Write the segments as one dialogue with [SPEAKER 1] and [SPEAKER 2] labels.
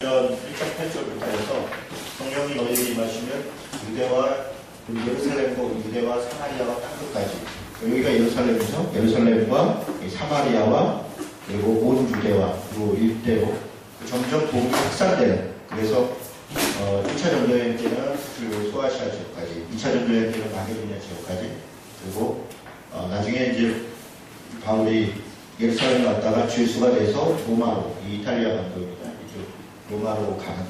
[SPEAKER 1] 1장 8절부터 해서 성령이 너희에게 임하시면 유대와 사마리아와 땅끝까지, 여기가 예루살렘이죠. 예루살렘과 사마리아와 그리고 온 유대와 그리고 일대로 점점 복음이 확산되는, 그래서 1차 전도여행 때는 그 소아시아 지역까지, 2차 전도여행 때는 마게도니아 지역까지, 그리고 나중에 이제 바울이 예루살렘에 왔다가 죄수가 돼서 로마로, 이 이탈리아 반도입니다. 로마로 가는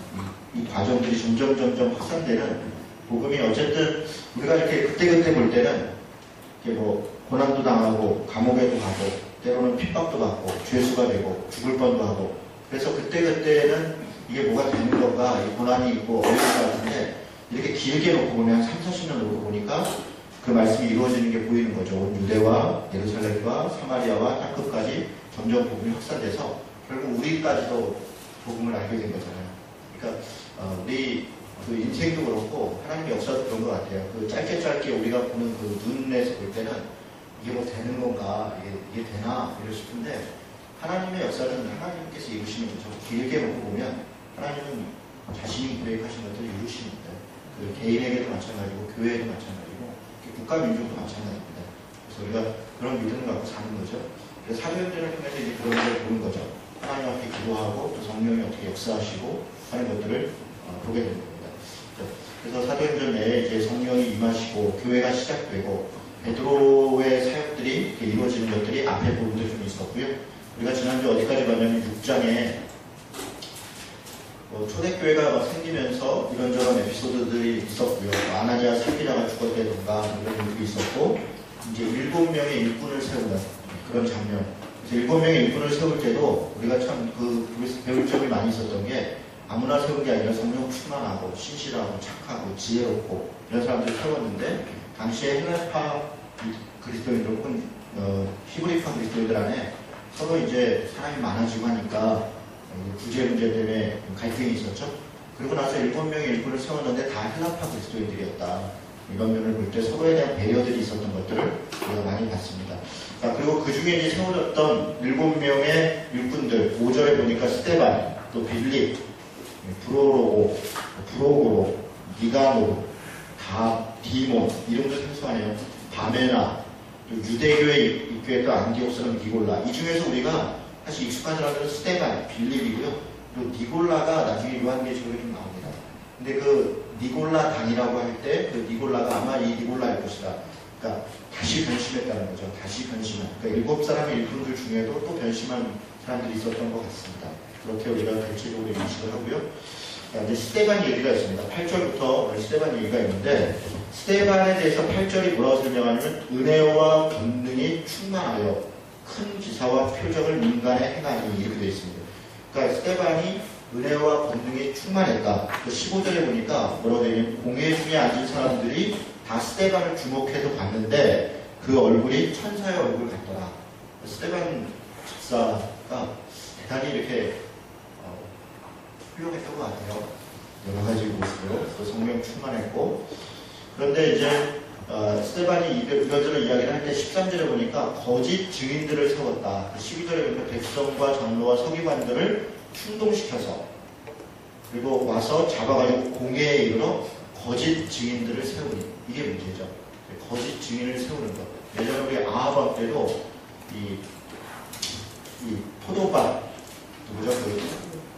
[SPEAKER 1] 이 과정들이 점점 확산되는 복음이, 어쨌든 우리가 이렇게 그때 볼 때는 이렇게 뭐 고난도 당하고 감옥에도 가고 때로는 핍박도 받고 죄수가 되고 죽을 뻔도 하고, 그래서 그때는 이게 뭐가 되는 건가, 이 고난이 있고 어려운 것 같은데, 이렇게 길게 놓고 보면 30-40년 놓고 보니까 그 말씀이 이루어지는 게 보이는 거죠. 온 유대와 예루살렘과 사마리아와 땅끝까지 점점 복음이 확산돼서 결국 우리까지도 복음을 알게 된 거잖아요. 그러니까 우리 그 인생도 그렇고 하나님의 역사도 그런 것 같아요. 그 짧게 우리가 보는 그 눈에서 볼 때는 이게 뭐 되는 건가, 이게 되나 이럴 싶은데, 하나님의 역사는 하나님께서 이루시는 거죠. 길게 놓고 보면 하나님은 자신이 계획하신 것들을 이루시는 거예요. 그 개인에게도 마찬가지고 교회에도 마찬가지고 국가 민족도 마찬가지입니다. 그래서 우리가 그런 믿음을 갖고 사는 거죠. 그래서 사도행전을 통해서 이제 그런 걸 보는 거죠. 하나님 앞에 기도하고 또 성령이 어떻게 역사하시고 하는 것들을 보게 되는 겁니다. 그래서 사도행전 내에 이제 성령이 임하시고 교회가 시작되고 베드로의 사역들이 이렇게 이루어지는 것들이 앞에 부분도 좀 있었고요. 우리가 지난주 어디까지 봤냐면 6장에 초대교회가 생기면서 이런저런 에피소드들이 있었고요. 아나니아 사기자가 죽었다던가 이런 일도 있었고, 이제 7명의 일꾼을 세우는 그런 장면. 그래서 7명의 일꾼을 세울 때도 우리가 참 배울 점이 많이 있었던 게, 아무나 세운 게 아니라 성령 충만하고 신실하고 착하고 지혜롭고 이런 사람들을 세웠는데, 당시에 헬라파 그리스도인들 혹은 히브리파 그리스도인들 안에 서로 이제 사람이 많아지고 하니까 구제 문제 때문에 갈등이 있었죠. 그리고 나서 7명의 일꾼을 세웠는데 다 헬라파 그리스도인들이었다. 이런 면을 볼 때 서로에 대한 배려들이 있었던 것들을 우리가 많이 봤습니다. 그리고 그 중에 이제 세워졌던 7명의 일꾼들, 5절에 보니까 스데반, 또 빌립, 프로고로, 니가노, 디몬, 이름도 생소하네요. 바메나, 또 유대교에 입교했던 안디옥 사람 니골라. 이 중에서 우리가 사실 익숙한 사람들은 스데반, 빌립이고요. 그리고 니골라가 나중에 요한계시록에 좀 나옵니다. 근데 그 니골라 당이라고 할 때 그 니골라가 아마 이 니골라일 것이다. 그러니까 다시 변심했다는 거죠. 다시 변심한. 그러니까 7사람의 일꾼들 중에도 또 변심한 사람들이 있었던 것 같습니다. 그렇게 우리가 대체적으로 인식을 하고요. 이제 스데반 얘기가 있습니다. 8절부터 스데반 얘기가 있는데, 스데반에 대해서 8절이 뭐라고 설명하냐면, 은혜와 권능이 충만하여 큰 기사와 표적을 민간에 행하니, 이렇게 되어 있습니다. 그러니까 스데반이 은혜와 권능이 충만했다. 15절에 보니까 뭐라고 되어 있냐면, 공회 중에 앉은 사람들이 다 스데반을 주목해서 봤는데 그 얼굴이 천사의 얼굴 같더라. 스데반 집사가 대단히 이렇게 훌륭했던 것 같아요. 여러 가지 모습으로 또 성령 충만했고, 그런데 이제 스데반이 이런저런 이야기를 할 때 13절에 보니까 거짓 증인들을 세웠다. 12절에 보니까 백성과 장로와 서기관들을 충동시켜서 그리고 와서 잡아가지고 공회에 이르러 거짓 증인들을 세우니, 이게 문제죠. 거짓 증인을 세우는 것. 예전에 우리 아하방 때도 이 포도밭, 누구죠?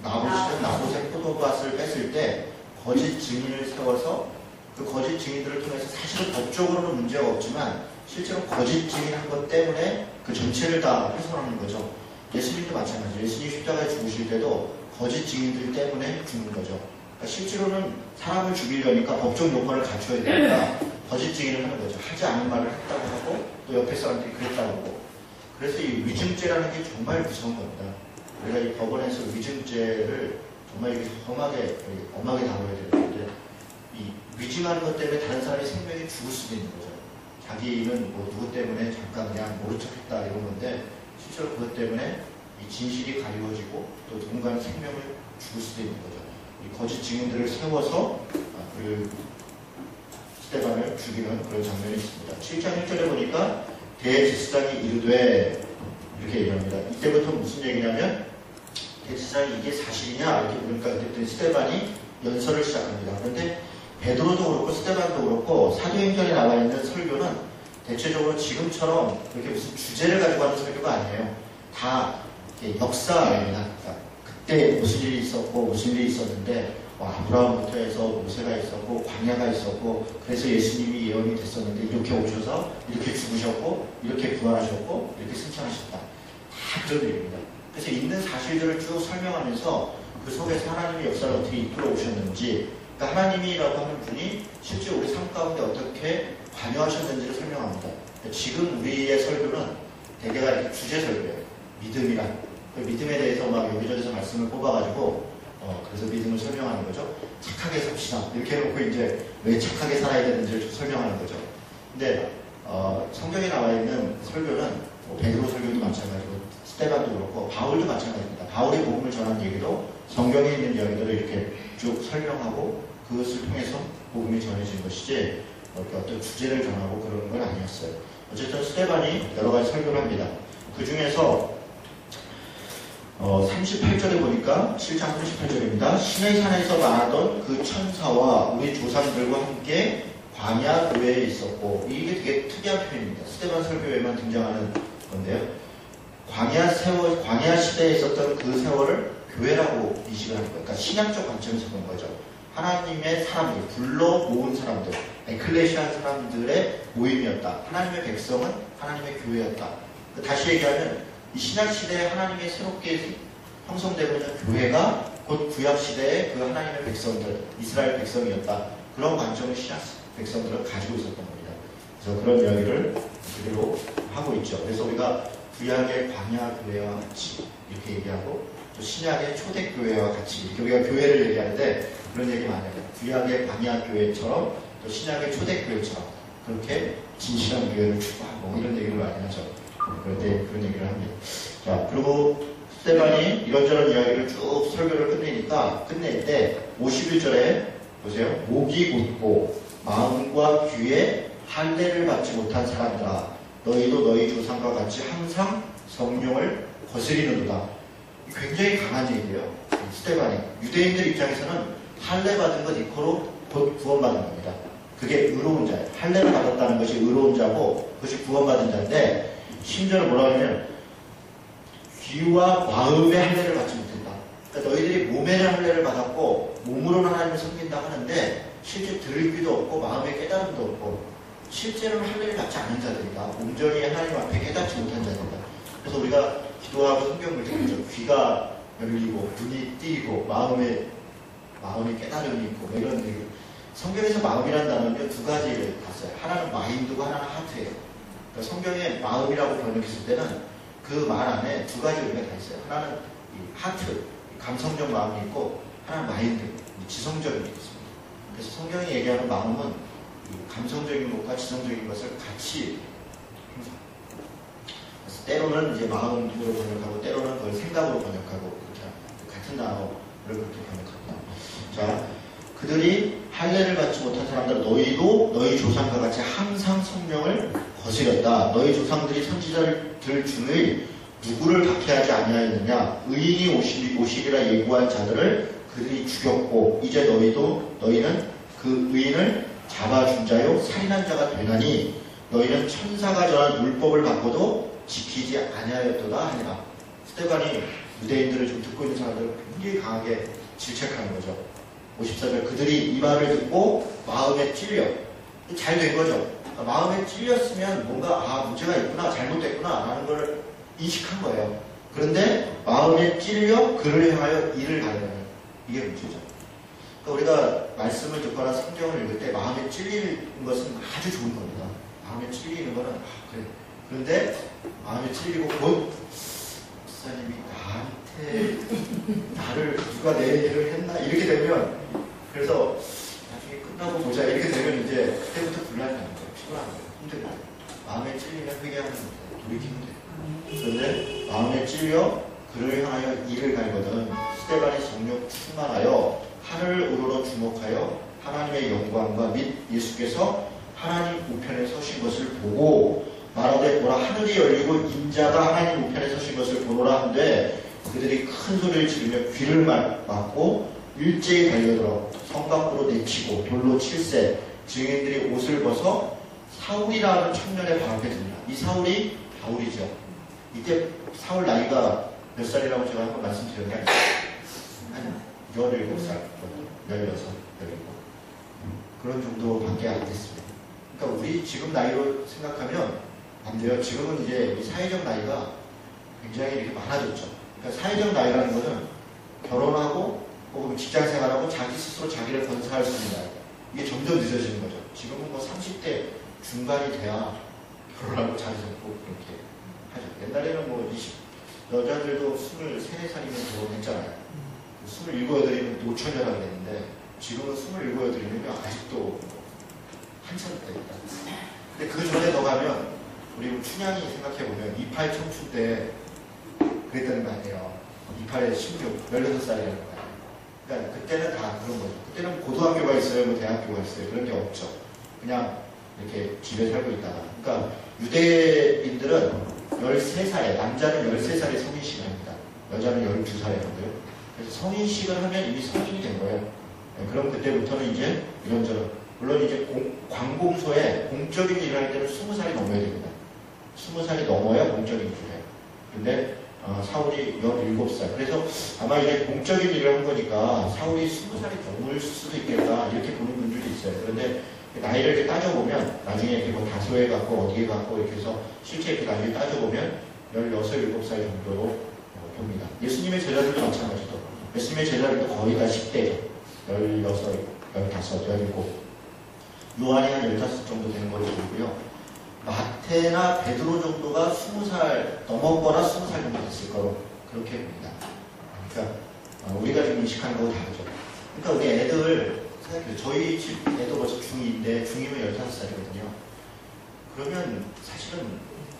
[SPEAKER 1] 나봇의 포도밭을 뺐을 때 거짓 증인을 세워서 그 거짓 증인들을 통해서 사실은 법적으로는 문제가 없지만 실제로 거짓 증인한 것 때문에 그 전체를 다 훼손하는 거죠. 예수님도 마찬가지예요. 예수님 십자가에 죽으실 때도 거짓 증인들 때문에 죽는 거죠. 그러니까 실제로는 사람을 죽이려니까 법적 요건을 갖춰야 되니까 거짓 증인을 하는 거죠. 하지 않은 말을 했다고 하고 또 옆에 사람들이 그랬다고 하고. 그래서 이 위증죄라는 게 정말 무서운 겁니다. 우리가 이 법원에서 위증죄를 정말 이렇게 엄하게 다뤄야 되는데, 이 위증하는 것 때문에 다른 사람의 생명이 죽을 수도 있는 거죠. 자기는 뭐 누구 때문에 잠깐 그냥 모른 척했다 이런 건데, 실제로 그것 때문에 이 진실이 가리워지고 또 누군가의 생명을 죽을 수도 있는 거죠. 이 거짓 증인들을 세워서 그 스데반을 죽이는 그런 장면이 있습니다. 7장 1절에 보니까 대제사장이 이르되 이렇게 얘기합니다. 이때부터 무슨 얘기냐면 대제사장이 이게 사실이냐 이렇게 물으니까 그때 스데반이 연설을 시작합니다. 그런데 베드로도 그렇고 스데반도 그렇고 사도행전에 나와 있는 설교는 대체적으로 지금처럼 그렇게 무슨 주제를 가지고 하는 설교가 아니에요. 다 역사입니다. 그때 무슨 일이 있었고 무슨 일이 있었는데 아브라함부터 해서 모세가 있었고 광야가 있었고 그래서 예수님이 예언이 됐었는데 이렇게 오셔서 이렇게 죽으셨고 이렇게 부활하셨고 이렇게 승천하셨다. 다 그런 일입니다. 그래서 있는 사실들을 쭉 설명하면서 그 속에서 하나님의 역사를 어떻게 이끌어 오셨는지, 그러니까 하나님이라고 하는 분이 실제 우리 삶 가운데 어떻게 관여하셨는지를 설명합니다. 지금 우리의 설교는 대개가 이렇게 주제 설교예요. 믿음이란. 그 믿음에 대해서 막 여기저기서 말씀을 뽑아가지고 그래서 믿음을 설명하는 거죠. 착하게 삽시다. 이렇게 해놓고 이제 왜 착하게 살아야 되는지를 설명하는 거죠. 근데 성경에 나와 있는 설교는 베드로 설교도 마찬가지고 스데반도 그렇고 바울도 마찬가지입니다. 바울이 복음을 전한 얘기도 성경에 있는 이야기들을 이렇게 쭉 설명하고 그것을 통해서 복음이 전해진 것이지 어떤 주제를 전하고 그러는 건 아니었어요. 어쨌든 스데반이 여러 가지 설교를 합니다. 그 중에서 38절에 보니까 7장 38절입니다. 신의 산에서 말하던 그 천사와 우리 조상들과 함께 광야 교회에 있었고, 이게 되게 특이한 표현입니다. 스데반 설교에만 등장하는 건데요. 광야 시대에 있었던 그 세월을 교회라고 인식을 하는 거예요. 그러니까 신학적 관점에서 본 거죠. 하나님의 사람들, 불러 모은 사람들, 에클레시아한 사람들의 모임이었다. 하나님의 백성은 하나님의 교회였다. 다시 얘기하면 이 신약시대에 하나님의 새롭게 형성되고 있는 교회가 곧 구약시대의 그 하나님의 백성들, 이스라엘 백성이었다. 그런 관점을 신약 백성들은 가지고 있었던 겁니다. 그래서 그런 이야기를 그대로 하고 있죠. 그래서 우리가 구약의 광야 교회와 같이 이렇게 얘기하고 또 신약의 초대교회와 같이 이렇게 우리가 교회를 얘기하는데 그런 얘기 많이 해요. 구약의 광야 교회처럼 또 신약의 초대교회처럼 그렇게 진실한 교회를 추구하고 이런 얘기를 많이 하죠. 그런데 그런 얘기를 합니다. 자, 그리고 스데반이 이런저런 이야기를 쭉 설교를 끝낼 때 51절에 보세요. 목이 곧고 마음과 귀에 할례를 받지 못한 사람들아, 너희도 너희 조상과 같이 항상 성령을 거스리는도다. 굉장히 강한 얘기예요. 스데반이 유대인들 입장에서는 할례 받은 것 이코로 곧 구원받은 겁니다. 그게 의로운 자예요. 할례를 받았다는 것이 의로운 자고 그것이 구원받은 자인데, 심지어는 뭐라고 하냐면 귀와 마음의 할례를 받지 못했다. 그러니까 너희들이 몸에는 할례를 받았고 몸으로는 하나님을 섬긴다 하는데 실제 들을 귀도 없고 마음의 깨달음도 없고 실제로는 할례를 받지 않은 자들이다. 온전히 하나님 앞에 깨닫지 못한 자들이다. 그래서 우리가 기도하고 성경을 읽죠. 귀가 열리고 눈이 띄고 마음의 깨달음이 있고 뭐 이런 얘기. 성경에서 마음이라는 단어는 두 가지를 봤어요. 하나는 마인드고 하나는 하트예요. 그러니까 성경에 마음이라고 번역했을 때는 그 말 안에 두 가지 의미가 다 있어요. 하나는 이 하트, 감성적 마음이 있고 하나는 마인드, 지성적인 게 있습니다. 그래서 성경이 얘기하는 마음은 이 감성적인 것과 지성적인 것을 같이 항상 때로는 이제 마음으로 번역하고 때로는 그걸 생각으로 번역하고 그렇게 같은 단어를 그렇게 번역합니다. 자, 그들이 할례를 받지 못한 사람들, 너희도 너희 조상과 같이 항상 성령을 거스렸다. 너희 조상들이 선지자들 중의 누구를 박해하지 아니하였느냐? 의인이 오시리라 예고한 자들을 그들이 죽였고 이제 너희는 그 의인을 잡아준 자요 살인한 자가 되나니 너희는 천사가 전한 율법을 받고도 지키지 아니하였도다 하니라. 스데반이 유대인들을 좀 듣고 있는 사람들을 굉장히 강하게 질책하는 거죠. 54절, 그들이 이 말을 듣고 마음에 찔려. 잘 된 거죠. 마음에 찔렸으면 뭔가 문제가 있구나, 잘못됐구나 라는 걸 인식한 거예요. 그런데 마음에 찔려 그를 향하여 이를 가르는 이게 문제죠. 그러니까 우리가 말씀을 듣거나 성경을 읽을 때 마음에 찔리는 것은 아주 좋은 겁니다. 마음에 찔리는 거는 그래. 그런데 마음에 찔리고 곧 목사님이 나를 누가 내 일을 했나 이렇게 되면, 그래서 나중에 끝나고 보자 이렇게 되면 이제 그때부터 불안한 거예요. 피곤한 거예요. 힘들어요. 마음에 찔리면 회개하는 거예요. 돌이키면 돼요. 그런데 마음에 찔려 그를 향하여 이를 갈거든 스데반이 성령 충만하여 하늘 우러러 주목하여 하나님의 영광과 및 예수께서 하나님 우편에 서신 것을 보고 말하되 보라 하늘이 열리고 인자가 하나님 우편에 서신 것을 보노라 한데 그들이 큰 소리를 지르며 귀를 막고 일제히 달려들어 성 밖으로 내치고 돌로 칠세. 증인들이 옷을 벗어 사울이라는 청년의 방 앞에 듭니다. 이 사울이 바울이죠. 이때 사울 나이가 몇 살이라고 제가 한번 말씀드렸나요? 한 17살, 16, 17 그런 정도밖에 안 됐습니다. 그러니까 우리 지금 나이로 생각하면 안 돼요. 지금은 이제 이 사회적 나이가 굉장히 이렇게 많아졌죠. 그러니까 사회적 나이라는 것은 결혼하고 혹은 직장 생활하고 자기 스스로 자기를 건사할 수 있는 나이. 이게 점점 늦어지는 거죠. 지금은 뭐 30대 중반이 돼야 결혼하고 자기 잡고 그렇게 하죠. 옛날에는 뭐 여자들도 23, 4살이면 결혼했잖아요. 27, 8이면 노처녀라고 했는데 지금은 27, 8이면 아직도 한참 때 있다. 근데 그 전에 더 가면 우리 춘향이 생각해보면 28 청춘 때 그랬다는 거 아니에요. 28에 16, 16살이라는 거예요. 그러니까 그때는 다 그런 거죠. 그때는 고등학교가 있어요, 뭐 대학교가 있어요. 그런 게 없죠. 그냥 이렇게 집에 살고 있다가. 그러니까 유대인들은 13살에, 남자는 13살에 성인식을 합니다. 여자는 12살이거든요. 그래서 성인식을 하면 이미 성인이 된 거예요. 네, 그럼 그때부터는 이제 이런저런. 물론 이제 관공서에 공적인 일을 할 때는 20살이 넘어야 됩니다. 20살이 넘어야 공적인 일을 해요. 근데 사울이 17살. 그래서 아마 이제 공적인 일을 한 거니까 사울이 20살이 넘을 수도 있겠다. 이렇게 보는 분들도 있어요. 그런데 나이를 이렇게 따져보면 나중에 이렇게 뭐 다소에 갖고 어디에 갖고 이렇게 해서 실제 이렇게 나중에 따져보면 16, 17살 정도로 봅니다. 예수님의 제자들도 마찬가지죠. 예수님의 제자들도 거의 다 10대죠. 16, 15, 17. 요한이 한 15 정도 되는 걸로 보이고요. 마태나 베드로 정도가 20살 넘었거나 20살 정도 됐을 거로 그렇게 봅니다. 그러니까 우리가 지금 인식하는 거하고 다르죠. 그러니까 우리 애들 생각해요. 저희 집 애도 벌써 중2인데 중2면 15살이거든요. 그러면 사실은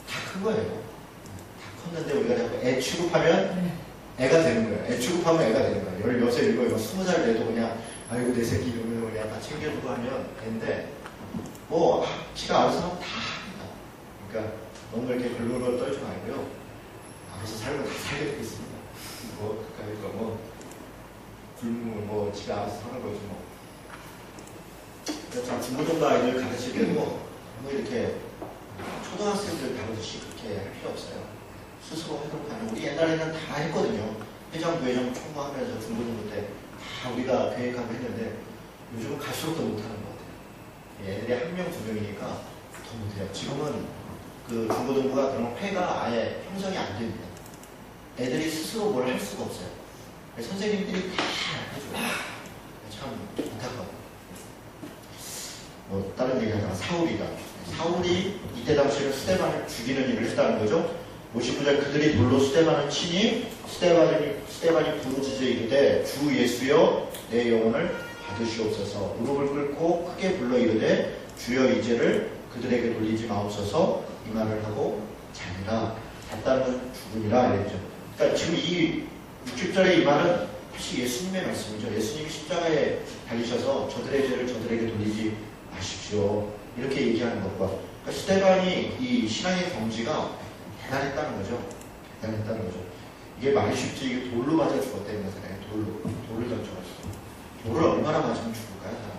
[SPEAKER 1] 다 큰 거예요. 다 컸는데 우리가 자꾸 애 취급하면 애가 되는 거예요. 애 취급하면 애가 되는 거예요. 16, 17, 20살 돼도 그냥 아이고 내 새끼 이러면 그냥 다 챙겨주고 하면 애인데 뭐 지가 알아서 하면 다 합니다. 그러니까 너무 이렇게 별로로 떨지 말고요. 알아서 살면 다 살게 되겠습니다. 뭐 그러니까 뭐 굶으면 뭐 지가 알아서 사는 거지 뭐. 그래서 중고등부 아이들 가르칠 때도 뭐 이렇게 초등학생들 다루듯이 그렇게 할 필요 없어요. 스스로 하도록 하는. 우리 옛날에는 다 했거든요. 회장, 부회장 총무하면서 중고등부 때 다 우리가 계획하고 했는데 요즘은 갈수록 더 못하는 것 같아요. 애들이 한 명, 두 명이니까 더 못해요. 지금은 그 중고등부가 그런 회가 아예 형성이 안 됩니다. 애들이 스스로 뭘 할 수가 없어요. 선생님들이 다 해줘요. 참 안타까워. 뭐 다른 얘기하다가 사울이다. 사울이 이때 당시에는 스데반을 죽이는 일을 했다는 거죠. 59절 그들이 돌로 스데반을 치니 스데반이 부르짖어 이르되 주 예수여 내 영혼을 받으시옵소서. 무릎을 꿇고 크게 불러 이르되 주여 이제를 그들에게 돌리지 마옵소서. 이 말을 하고 자니라. 잤다는 죽음이라 이랬죠. 그러니까 지금 이 60절의 이 말은 사실 예수님의 말씀이죠. 예수님이 십자가에 달리셔서 저들의 죄를 저들에게 돌리지 마십시오. 이렇게 얘기하는 것과 그러니까 스데반이 이 신앙의 경지가 대단했다는 거죠. 대단했다는 거죠. 이게 말이 쉽지 이게 돌로 맞아 죽었다는 거잖아요. 돌을 던져가지고. 돌을 얼마나 맞으면 죽을까요, 사람?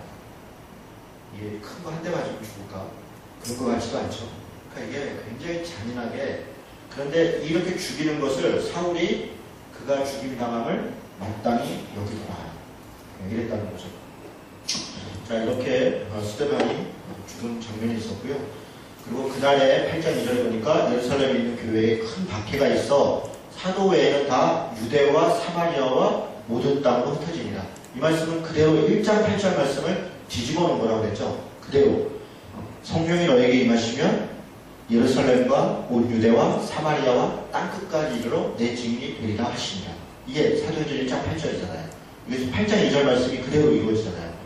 [SPEAKER 1] 이게 큰 거 한 대 맞으면 죽을까? 그런 것 같지도 않죠. 그러니까 이게 굉장히 잔인하게. 그런데 이렇게 죽이는 것을 사울이 그가 죽임당함을 마땅히 여기더라. 이랬다는 거죠. 자, 이렇게 스데반이 죽은 장면이 있었고요. 그리고 그날에 8장 2절에 보니까 예루살렘에 있는 교회에 큰 박해가 있어 사도 외에는 다 유대와 사마리아와 모든 땅으로 흩어집니다. 이 말씀은 그대로 1장 8절 말씀을 뒤집어 놓은 거라고 그랬죠. 그대로 성령이 너에게 임하시면 예루살렘과 온 유대와 사마리아와 땅끝까지 이르러 내 증인이 되리라 하시니라. 이게 사도행전 1장 8절이잖아요. 여기서 8장 2절 말씀이 그대로 이루어지잖아요.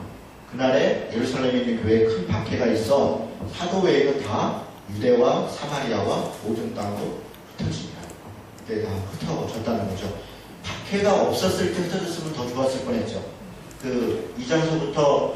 [SPEAKER 1] 그날에 예루살렘에 있는 교회에 큰 박해가 있어 사도 외에는 다 유대와 사마리아와 모든 땅으로 흩어집니다. 이때 다 흩어졌다는 거죠. 박해가 없었을 때 흩어졌으면 더 좋았을 뻔했죠. 그 2장서부터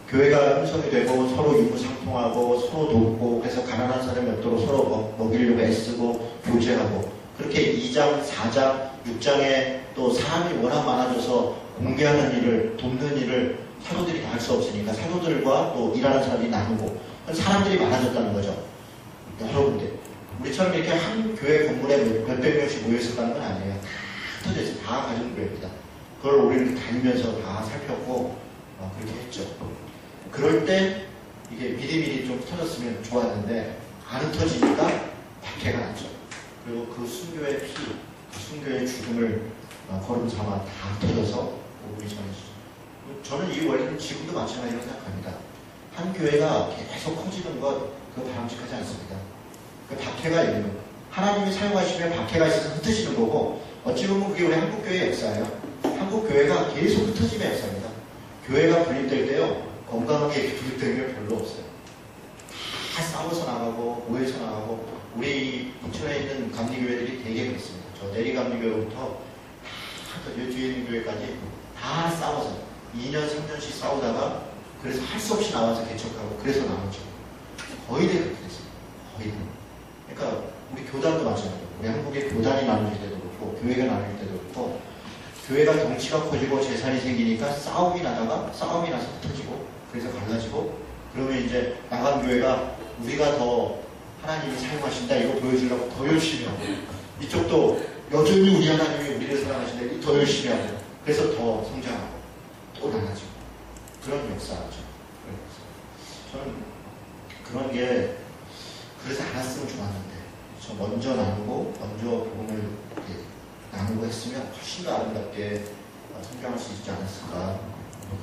[SPEAKER 1] 교회가 형성이 되고 서로 유무상통하고 서로 돕고 그래서 가난한 사람이 없도록 서로 먹이려고 애쓰고 교제하고 그렇게 2장, 4장, 6장에 또 사람이 워낙 많아져서 공개하는 일을, 돕는 일을 사도들이 다 할 수 없으니까 사도들과 또 일하는 사람들이 나누고 사람들이 많아졌다는 거죠. 여러 군데. 우리처럼 이렇게 한 교회 건물에 몇백 명씩 모여있었다는 건 아니에요. 다 흩어져 있어요. 다 가진 교회입니다. 그걸 우리는 다니면서 다 살폈고 그렇게 했죠. 그럴 때 이게 미리미리 좀 터졌으면 좋았는데 안 흩어지니까 박해가 났죠. 그리고 그 순교의 피, 그 순교의 죽음을 걸음 삼아 다 흩어져서 복음이 전해지죠. 저는 이 원리는 지금도 마찬가지라고 생각합니다. 한 교회가 계속 커지는 것 그거 바람직하지 않습니다. 그 박해가 있는 거. 하나님이 사용하시면 박해가 있어서 흩어지는 거고 어찌 보면 그게 우리 한국교회의 역사예요. 한국교회가 계속 흩어짐의 역사입니다. 교회가 분립될 때요. 건강하게 분립되는 게 별로 없어요. 다 싸워서 나가고 모여서 나가고 우리 부천에 있는 감리교회들이 되게 그렇습니다. 저 내리감리교회부터 다 뒤에 있는 교회까지 다 싸워서 2년 3년씩 싸우다가 그래서 할 수 없이 나와서 개척하고 그래서 나오죠. 거의 다 그렇게 됐어요. 거의 다. 그러니까 우리 교단도 마찬가지예요. 우리 한국의 교단이 나눌 때도 그렇고 교회가 나눌 때도 그렇고 교회가 덩치가 커지고 재산이 생기니까 싸움이 나다가 싸움이 나서 흩어지고 그래서 갈라지고 그러면 이제 나간 교회가 우리가 더 하나님이 사용하신다 이거 보여주려고 더 열심히 하고 이쪽도 여전히 우리 하나님이 우리를 사랑하신다 더 열심히 하고 그래서 더 성장하고 또 나눠지고 그런 역사죠. 저는 그런 게 그래서 않았으면 좋았는데 저 먼저 나누고 먼저 복음을 나누고 했으면 훨씬 더 아름답게 성장할 수 있지 않았을까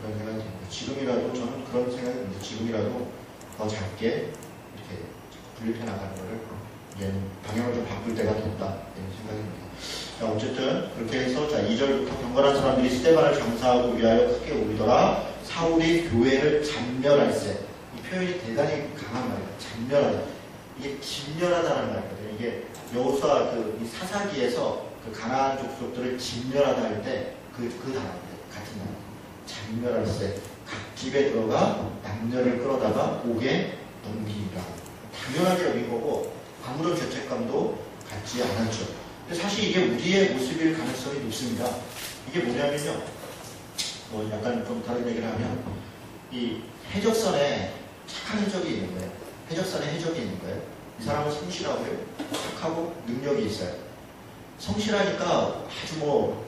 [SPEAKER 1] 그런 생각이 듭니다. 지금이라도 저는 그런 생각이 듭니다. 지금이라도 더 작게 이렇게 분립해 나가는 거를 이제 방향을 좀 바꿀 때가 됐다 이런 생각입니다. 자, 어쨌든 그렇게 해서 자 2절부터 경건한 사람들이 스데반을 장사하고 위하여 크게 울더라. 사울이 교회를 잔멸할세. 이 표현이 대단히 강한 말이에요. 잔멸하다. 이게 진멸하다는 말이거든요. 이게 여호수아 그 사사기에서 그 가나안 족속들을 진멸하다 할 때 그 단어입니다. 같은 단어. 잔멸할세. 각 집에 들어가 남녀를 끌어다가 옥에 넘기라. 당연하게 여긴 거고 아무런 죄책감도 갖지 않았죠. 근데 사실 이게 우리의 모습일 가능성이 높습니다. 이게 뭐냐면요. 뭐 약간 좀 다른 얘기를 하면 이 해적선에 착한 해적이 있는 거예요. 해적선에 해적이 있는 거예요. 이 사람은 성실하고요. 착하고 능력이 있어요. 성실하니까 아주 뭐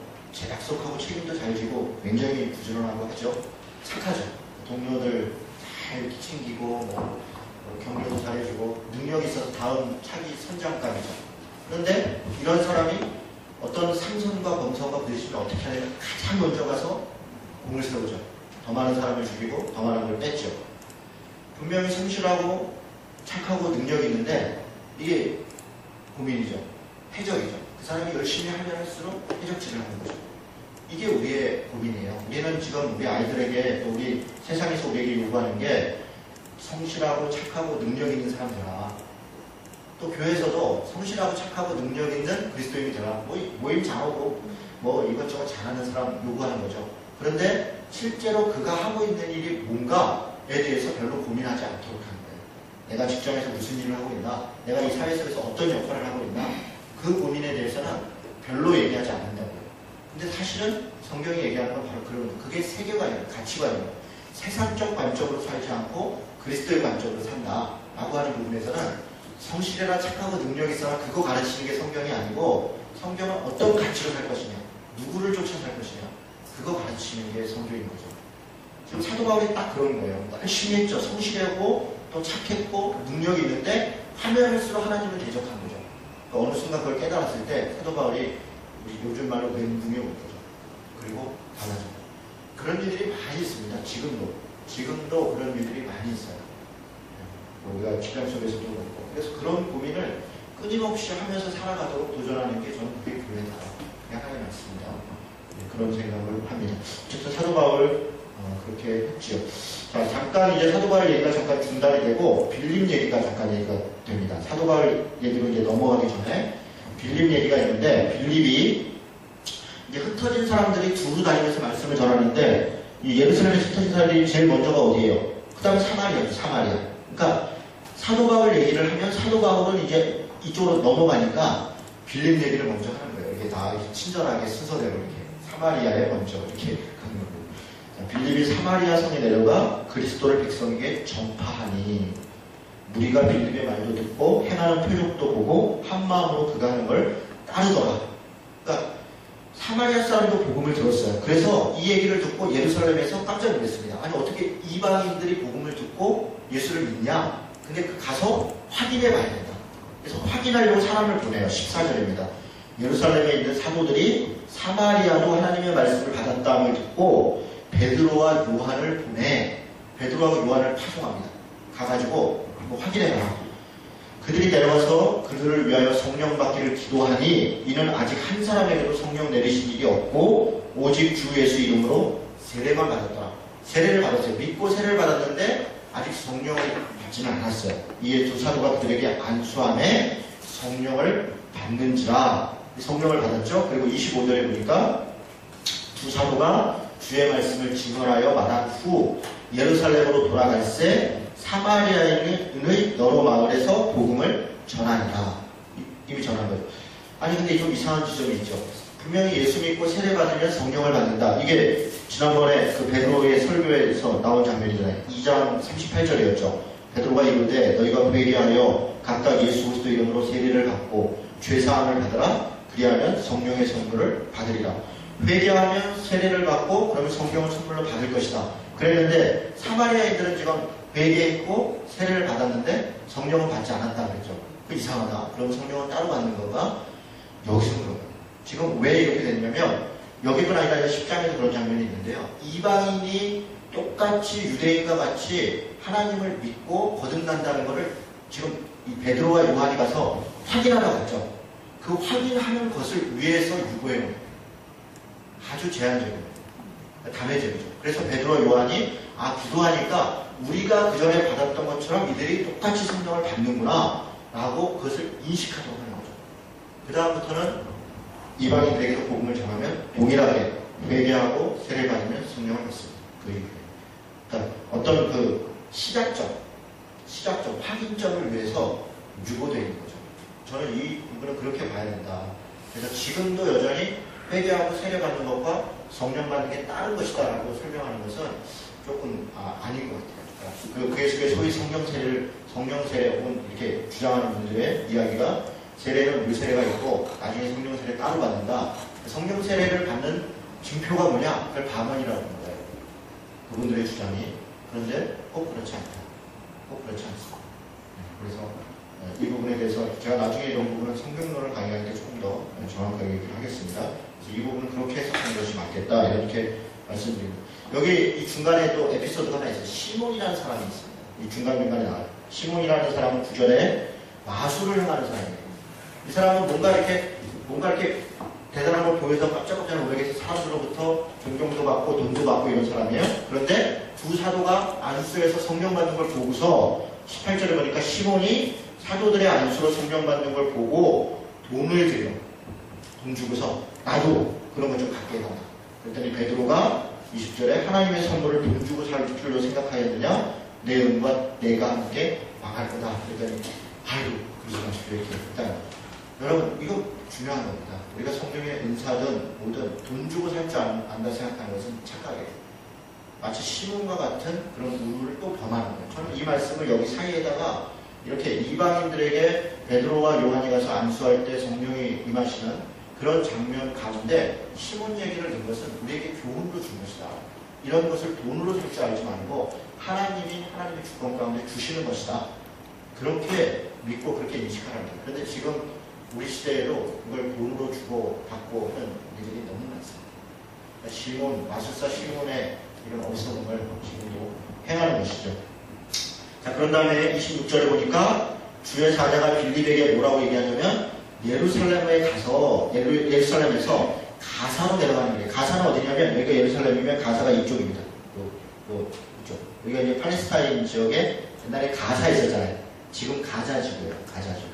[SPEAKER 1] 약속하고 책임도 잘 지고 굉장히 부지런하고 하죠. 착하죠. 동료들 잘 이렇게 챙기고 뭐 격려도 잘해주고 능력이 있어서 다음 차기 선장감이죠. 그런데 이런 사람이 어떤 상선과 범선과 부딪히면 어떻게 하냐면 가장 먼저 가서 공을 세우죠. 더 많은 사람을 죽이고 더 많은 걸 뺐죠. 분명히 성실하고 착하고 능력이 있는데 이게 고민이죠. 해적이죠. 그 사람이 열심히 하면 할수록 해적질을 하는 거죠. 이게 우리의 고민이에요. 우리는 지금 우리 아이들에게 또 우리 세상에서 우리에게 요구하는 게 성실하고 착하고 능력 있는 사람 되라. 또 교회에서도 성실하고 착하고 능력 있는 그리스도인이 되라. 모임 잘하고 뭐 이것저것 잘하는 사람 요구하는 거죠. 그런데 실제로 그가 하고 있는 일이 뭔가에 대해서 별로 고민하지 않도록 하는 거예요. 내가 직장에서 무슨 일을 하고 있나? 내가 이 사회 속에서 어떤 역할을 하고 있나? 그 고민에 대해서는 별로 얘기하지 않는다고요. 근데 사실은 성경이 얘기하는 건 바로 그런 거예요. 그게 세계관이에요. 가치관이에요. 세상적 관점으로 살지 않고 그리스도의 관점으로 산다라고 하는 부분에서는 성실해라 착하고 능력 있어라 그거 가르치는 게 성경이 아니고 성경은 어떤 가치로 살 것이냐 누구를 쫓아 살 것이냐 그거 가르치는 게 성경인 거죠. 지금 사도 바울이 딱 그런 거예요. 열심히 했죠. 성실하고 또 착했고 능력이 있는데 하면 할수록 하나님을 대적한 거죠. 그러니까 어느 순간 그걸 깨달았을 때 사도 바울이 우리 요즘 말로 멘붕에 온 거죠. 그리고 달라져요. 그런 일들이 많이 있습니다. 지금도 그런 일들이 많이 있어요. 우리가 직장 속에서도 그렇고 그래서 그런 고민을 끊임없이 하면서 살아가도록 도전하는 게 저는 그게 교회다. 하나의 말씀입니다. 그런 생각을 합니다. 어쨌든 사도 바울 그렇게 했지요. 자, 잠깐 이제 사도 바울 얘기가 잠깐 중단이 되고 빌립 얘기가 잠깐 얘기가 됩니다. 사도 바울 얘기로 이제 넘어가기 전에 빌립 얘기가 있는데 빌립이 이제 흩어진 사람들이 두루 다니면서 말씀을 전하는데 이 예루살렘에서 흩어진 사람들이 제일 먼저가 어디예요? 그 다음에 사마리아죠. 사마리아. 그러니까 사도 바울 얘기를 하면 사도 바울은 이제 이쪽으로 넘어가니까 빌립 얘기를 먼저 하는 거예요. 이렇게 다 친절하게 순서대로 이렇게 사마리아에 먼저 이렇게 가는 거고. 빌립이 사마리아 성에 내려가 그리스도를 백성에게 전파하니 무리가 빌립의 말도 듣고 행하는 표적도 보고 한 마음으로 그가 하는 걸 따르더라. 그러니까 사마리아 사람도 복음을 들었어요. 그래서 이 얘기를 듣고 예루살렘에서 깜짝 놀랐습니다. 아니 어떻게 이방인들이 복음을 듣고 예수를 믿냐? 근데 그 가서 확인해 봐야 된다. 그래서 확인하려고 사람을 보내요. 14절입니다. 예루살렘에 있는 사도들이 사마리아도 하나님의 말씀을 받았다함을 듣고 베드로와 요한을 보내 베드로와 요한을 파송합니다. 가가지고 한번 확인해봐라. 그들이 내려와서 그들을 위하여 성령 받기를 기도하니 이는 아직 한 사람에게도 성령 내리신 일이 없고 오직 주 예수 이름으로 세례만 받았더라. 세례를 받았어요. 믿고 세례를 받았는데 아직 성령을 받지는 않았어요. 이에 두 사도가 그들에게 안수함에 성령을 받는지라. 성령을 받았죠. 그리고 25절에 보니까 두 사도가 주의 말씀을 증언하여 말한 후 예루살렘으로 돌아갈새 사마리아인의 여러 마을에서 복음을 전하니라. 이미 전한 거예요. 아니 근데 좀 이상한 지점이 있죠. 분명히 예수 믿고 세례 받으면 성령을 받는다. 이게 지난번에 그 베드로의 설교에서 나온 장면이잖아요. 2장 38절이었죠. 베드로가 이르되 너희가 회개하여 각각 예수 그리스도 이름으로 세례를 받고 죄사함을 받으라. 그리하면 성령의 선물을 받으리라. 회개하면 세례를 받고 그러면 성령을 선물로 받을 것이다. 그랬는데 사마리아인들은 지금 회개했고 세례를 받았는데 성령은 받지 않았다 그랬죠. 그 이상하다. 그럼 성령은 따로 받는 건가? 여기서 그런 거예요. 지금 왜 이렇게 됐냐면 여기뿐 아니라 10장에도 그런 장면이 있는데요. 이방인이 똑같이 유대인과 같이 하나님을 믿고 거듭난다는 것을 지금 이 베드로와 요한이 가서 확인하러 갔죠. 그 확인하는 것을 위해서 유보해 놓은 거예요. 아주 제한적인 담회제도죠. 그래서 베드로와 요한이 기도하니까 우리가 그 전에 받았던 것처럼 이들이 똑같이 성령을 받는구나 라고 그것을 인식하도록 하는 거죠. 그 다음부터는 이방인들에게도 복음을 전하면 동일하게 회개하고 세례를 받으면 성령을 받습니다. 그러니까 어떤 그 시작점 확인점을 위해서 유보되어 있는 거죠. 저는 이 부분을 그렇게 봐야 된다. 그래서 지금도 여전히 회개하고 세례 받는 것과 성령 받는 게 다른 것이다 라고 설명하는 것은 조금 아닌 것 같아요. 그게 소위 성령 세례 혹은 이렇게 주장하는 분들의 이야기가 세례는 물세례가 있고 나중에 성령 세례 따로 받는다. 성령 세례를 받는 징표가 뭐냐? 그걸 밤언이라고 하는 거예요. 그분들의 주장이. 그런데 꼭 그렇지 않다. 꼭 그렇지 않습니다. 그래서 이 부분에 대해서 제가 나중에 이런 부분은 성경론을 강의할 때 조금 더 정확하게 얘기를 하겠습니다. 그래서 이 부분은 그렇게 해석하는 것이 맞겠다. 이렇게 말씀드립니다. 여기 이 중간에 또 에피소드가 하나 있어요. 시몬이라는 사람이 있습니다. 이 중간중간에 나와요. 시몬이라는 사람은 구절에 마술을 행하는 사람이에요. 이 사람은 뭔가 이렇게 대단한 걸 보여서 깜짝깜짝 놀라게 해서 사람들로부터 존경도 받고 돈도 받고 이런 사람이에요. 그런데 두 사도가 안수에서 성령 받는 걸 보고서 18절에 보니까 시몬이 사도들의 안수로 성령 받는 걸 보고 돈을 들여. 돈 주고서 나도 그런 거 좀 갖게 해달라. 그랬더니 베드로가 20절에 하나님의 선물을 돈 주고 살 줄로 생각하였느냐? 내 은과 내가 함께 망할 거다. 그랬더니 아이고 그러지 마십시오. 이렇게 일단 여러분 이거 중요한 겁니다. 우리가 성령의 은사든 뭐든 돈 주고 살 줄 안다 생각하는 것은 착각이에요. 마치 시몬과 같은 그런 우를 또 범하는 거예요. 저는 이 말씀을 여기 사이에다가 이렇게 이방인들에게 베드로와 요한이 가서 안수할 때 성령이 임하시는 그런 장면 가운데 시몬 얘기를 넣은 것은 우리에게 교훈도 준 것이다. 이런 것을 돈으로 살 줄 알지 말고 하나님의 주권 가운데 주시는 것이다. 그렇게 믿고 그렇게 인식하는 거예요. 그런데 지금 우리 시대에도 이걸 돈으로 주고 받고 하는 일들이 너무 많습니다. 그러니까 시몬, 마술사 시몬의 이런 어리석음을 지금도 행하는 것이죠. 자, 그런 다음에 26절에 보니까 주의 사자가 빌립에게 뭐라고 얘기하냐면 예루살렘에 가서 예루살렘에서 가사로 내려가는 거예요. 가사는 어디냐면 여기가 예루살렘이면 가사가 이쪽입니다. 이쪽. 여기가 이제 팔레스타인 지역에 옛날에 가사 있었잖아요. 지금 가자 지구예요. 가자 지구.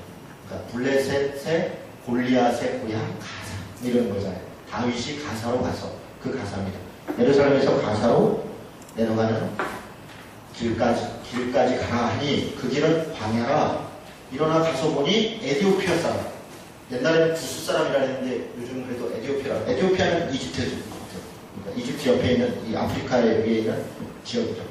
[SPEAKER 1] 그러니까 블레셋의 골리앗의 고향 가사 이런 거잖아요. 다윗이 가사로 가서 그 가사입니다. 예루살렘에서 가사로 내려가는 길까지 가라 하니 그 길은 광야라. 일어나 가서 보니 에티오피아 사람. 옛날에는 구스 사람이라 했는데 요즘은 그래도 에티오피아는 이집트죠. 그러니까 이집트 옆에 있는 이 아프리카에 위에 있는 지역이죠.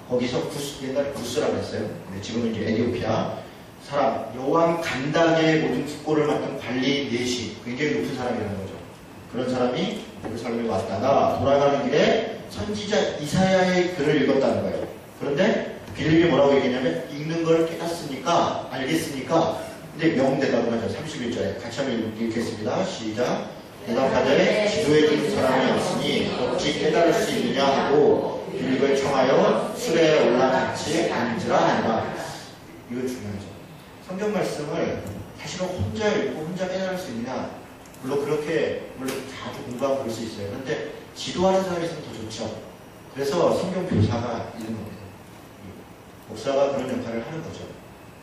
[SPEAKER 1] 거기서 옛날에 구스라고 했어요. 근데 지금은 이제 에티오피아 사람, 여왕 간닥의 모든 국고를 맡은 관리 내시, 굉장히 높은 사람이라는 거죠. 그런 사람이 예루살렘에 왔다가 돌아가는 길에 선지자 이사야의 글을 읽었다는 거예요. 그런데 빌립이 뭐라고 얘기했냐면 읽는 걸 깨닫습니까? 알겠습니까? 근데 명대답을 하죠. 31절에 같이 한번 읽겠습니다. 시작. 대답하되 지도에 든 사람이 없으니 어찌 깨달을 수 있느냐 하고 빌립을 청하여 수레에 올라같이 앉으라 하니라. 이거 중요하죠. 성경 말씀을 사실은 혼자 읽고 혼자 깨달을 수 있느냐? 물론 자주 공부하고 그럴 수 있어요. 그런데 지도하는 사람이 있으면 더 좋죠. 그래서 성경 교사가 있는 겁니다. 목사가 그런 역할을 하는 거죠.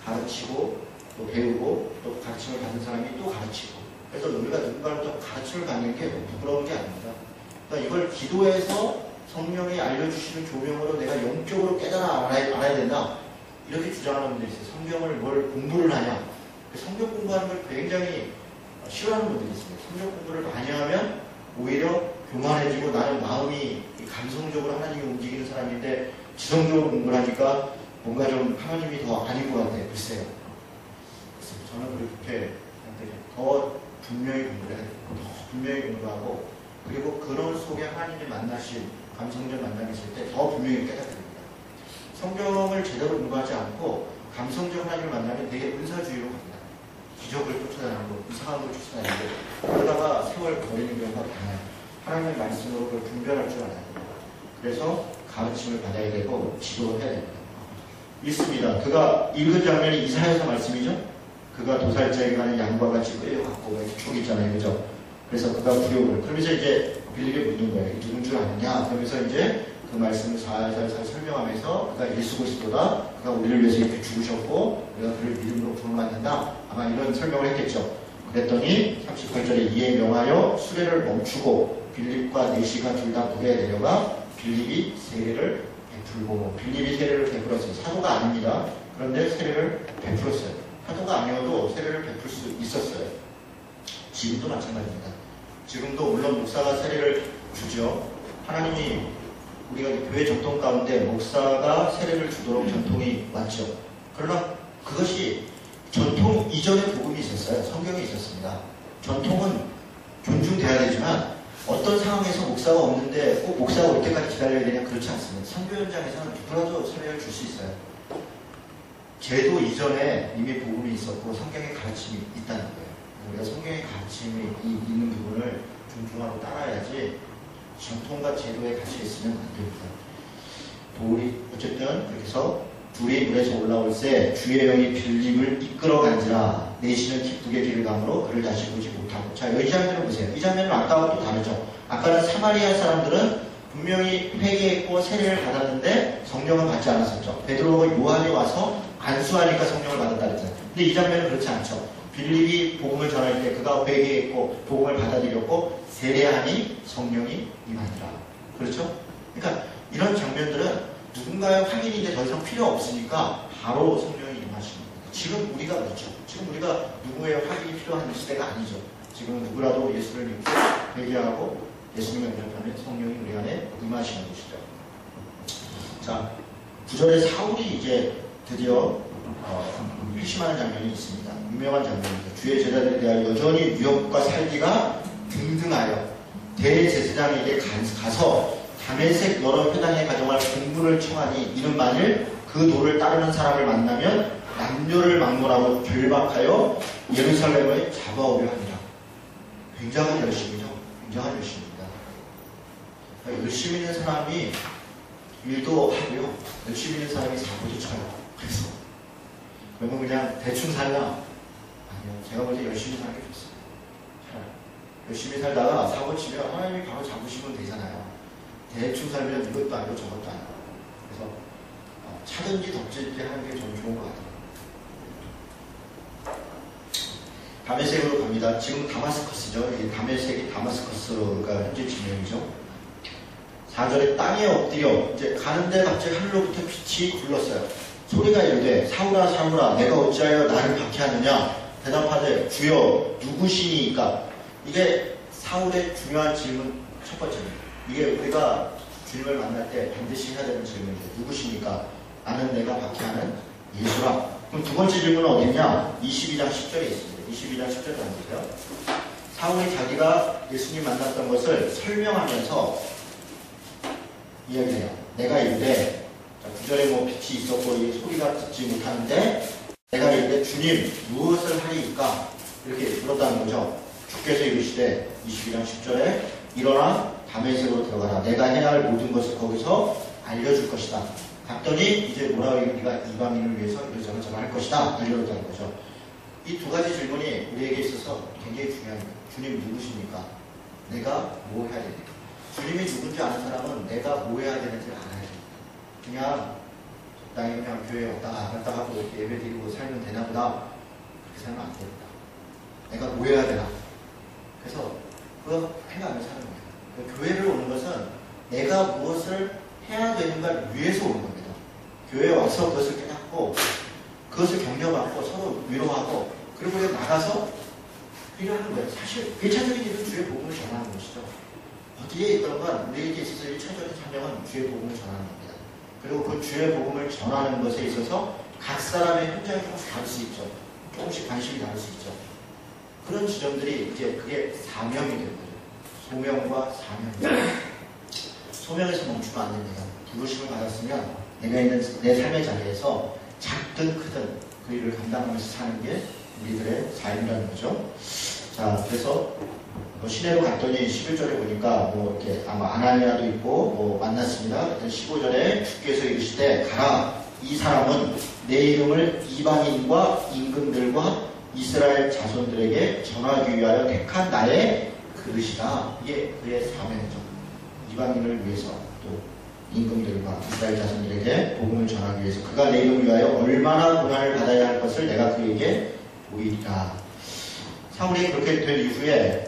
[SPEAKER 1] 가르치고 또 배우고 또 가르침을 받는 사람이 또 가르치고. 그래서 우리가 누군가로부터 가르침을 받는 게 부끄러운 게 아닙니다. 그러니까 이걸 기도해서 성령이 알려주시는 조명으로 내가 영적으로 깨달아 알아야 된다. 이렇게 주장하는 분들이 있어요. 성경을 뭘 공부를 하냐. 성경 공부하는 걸 굉장히 싫어하는 분들이 있습니다. 성경 공부를 많이 하면 오히려 교만해지고 나는 마음이 감성적으로 하나님이 움직이는 사람인데 지성적으로 공부를 하니까 뭔가 좀 하나님이 더 아닌 것 같아요. 글쎄요. 그래서 저는 그렇게 더 분명히 공부를 해야 돼요. 더 분명히 공부하고 그리고 그런 속에 하나님이 만나신 감성적 만남이 있을 때 더 분명히 깨닫습니다. 성경을 제대로 공부하지 않고 감성적 하나님을 만나면 되게 은사주의로 갑니다. 기적을 쫓아다니고 이상한 걸 쫓아다니고 그러다가 세월 버리는 경우가 많아요. 하나님의 말씀으로 그걸 분별할 줄 알아야 돼요. 그래서 가르침을 받아야 되고 지도를 해야 됩니다. 있습니다. 그가 읽은 장면이 이사야서 말씀이죠. 그가 도살자에게 가는 양과 같이 끌려갔고 이렇게 쭉 있잖아요. 그죠? 그래서 그가 부려울 그러면서 이제 빌립이 묻는 거예요. 누군 줄 아느냐? 그러면서 이제 그 말씀을 살살 설명하면서 그가 예수 그리스도다. 그가 우리를 위해서 이렇게 죽으셨고 우리가 그를 믿음으로 구원받는다. 아마 이런 설명을 했겠죠. 그랬더니 38절에 이에 명하여 수레를 멈추고 빌립과 내시가 둘 다 물에 내려가 빌립이 세례를 베풀고 빌립이 세례를 베풀었어요. 사도가 아닙니다. 그런데 세례를 베풀었어요. 사도가 아니어도 세례를 베풀 수 있었어요. 지금도 마찬가지입니다. 지금도 물론 목사가 세례를 주죠. 하나님이 우리가 교회 전통 가운데 목사가 세례를 주도록 전통이 왔죠. 그러나 그것이 전통 이전에 복음이 있었어요. 성경에 있었습니다. 전통은 존중돼야 되지만 어떤 상황에서 목사가 없는데 꼭 목사가 올 때까지 기다려야 되냐 그렇지 않습니다. 선교 현장에서는 누구라도 세례를 줄 수 있어요. 제도 이전에 이미 복음이 있었고 성경의 가르침이 있다는 거예요. 우리가 성경의 가르침이 있는 부분을 존중하고 따라야지 전통과 제도에 갇혀 있으면 안 됩니다. 어쨌든 그렇게 해서 둘이 물에서 올라올 때 주의 영이 빌립을 이끌어간지라 내시는 기쁘게 길을 가므로 그를 다시 보지 못하고. 자, 이 장면을 보세요. 이 장면은 아까와 또 다르죠. 아까는 사마리아 사람들은 분명히 회개했고 세례를 받았는데 성령을 받지 않았었죠. 베드로와 요한이 와서 안수하니까 성령을 받았다 그랬잖아요. 근데 이 장면은 그렇지 않죠. 빌립이 복음을 전할 때 그가 회개했고 복음을 받아들였고 세례하니 성령이 임하니라. 그렇죠? 그러니까 이런 장면들은 누군가의 확인인데 더 이상 필요 없으니까 바로 성령이 임하시는 겁니다. 지금 우리가 그렇죠. 지금 우리가 누구의 확인이 필요한 시대가 아니죠. 지금 누구라도 예수를 믿고 회개하고 예수님을 영접하면 성령이 우리 안에 임하시는 것이죠. 자, 9절에 사울이 이제 드디어 회심하는 장면이 있습니다. 유명한 장면입니다. 주의 제자들에 대하여 여전히 유혹과 살기가 등등하여 대제사장에게 가서 다메섹 여러 회당에 가져갈 공문을 청하니 이는 만일 그 도를 따르는 사람을 만나면 남녀를 막론하고 결박하여 예루살렘을 잡아오려 합니다. 굉장한 열심이죠. 굉장한 열심입니다. 열심히 있는 사람이 일도 하고요. 열심히 있는 사람이 사고도 쳐요. 그래서 그러면 그냥 대충 살라? 아니요. 제가 볼 때 열심히 사는 게 좋습니다. 열심히 살다가 사고 치면 하나님이 바로 잡으시면 되잖아요. 대충 살면 이것도 아니고 저것도 아니고. 그래서 차든지 덮든지 하는 게 저는 좋은 것 같아요. 다메섹으로 갑니다. 지금 다마스커스죠. 이 다메섹이 다마스커스가 현재 지명이죠. 4절에 땅에 엎드려 이제 가는데 갑자기 하늘로부터 빛이 굴렀어요. 소리가 이르되 사울아 사울아 내가 어찌하여 나를 박해하느냐. 대답하되 주여 누구시니까? 이게 사울의 중요한 질문 첫 번째입니다. 이게 우리가 주님을 만날 때 반드시 해야 되는 질문이에요. 누구시니까? 나는 내가 박해하는 예수라. 그럼 두 번째 질문은 어딨냐? 22장 10절에 있습니다. 22장 10절 한번 보세요. 사울이 자기가 예수님 만났던 것을 설명하면서 이야기해요. 내가 이르되, 9절에 뭐 빛이 있었고 이 소리가 듣지 못하는데 내가 이르되 주님 무엇을 하리이까? 이렇게 물었다는 거죠. 주께서 이르시되 22장 10절에 일어나 다메섹으로 들어가라. 내가 해야 할 모든 것을 거기서 알려줄 것이다. 갔더니 이제 뭐라고 얘기해? 네가 이방인을 위해서 이러저러 할 것이다. 알려줬다는 거죠. 이 두 가지 질문이 우리에게 있어서 굉장히 중요합니다. 주님 누구십니까? 내가 뭐 해야 됩니까? 주님이 누군지 아는 사람은 내가 뭐 해야 되는지를 알아야 됩니다. 그냥 적당히 그냥 교회 왔다 갔다 하고 예배 드리고 살면 되나 보다. 그렇게 살면 안 됩니다. 내가 뭐 해야 되나? 그래서 그거 해가며 사는 거예요. 교회를 오는 것은 내가 무엇을 해야 되는가 위해서 오는 겁니다. 교회에 와서 그것을 깨닫고 그것을 격려받고 서로 위로하고 그리고 그냥 나가서 일하는 거예요. 사실 1차적인 일은 주의 복음을 전하는 것이죠. 어디에 있던가 우리에게 있어서 1차적인 사명은 주의 복음을 전하는 겁니다. 그리고 그 주의 복음을 전하는 것에 있어서 각 사람의 현장이 조금씩 다를 수 있죠. 조금씩 관심이 다를 수 있죠. 그런 지점들이 이제 그게 사명이 되는 거죠. 소명과 사명입니다. 소명에서 멈추면 안 됩니다. 부르심을 받았으면 내가 있는 내 삶의 자리에서 작든 크든 그 일을 감당하면서 사는 게 우리들의 삶이라는 거죠. 자, 그래서 시내로 갔더니 11절에 보니까 뭐 이렇게 아마 아나니아도 있고 뭐 만났습니다. 15절에 주께서 이르시되 가라. 이 사람은 내 이름을 이방인과 임금들과 이스라엘 자손들에게 전하기 위하여 택한 나의 그릇이다. 이게 그의 사명이죠. 이방인을 위해서 또 임금들과 이스라엘 자손들에게 복음을 전하기 위해서 그가 내 이름을 위하여 얼마나 고난을 받아야 할 것을 내가 그에게 보이리라. 사울이 그렇게 된 이후에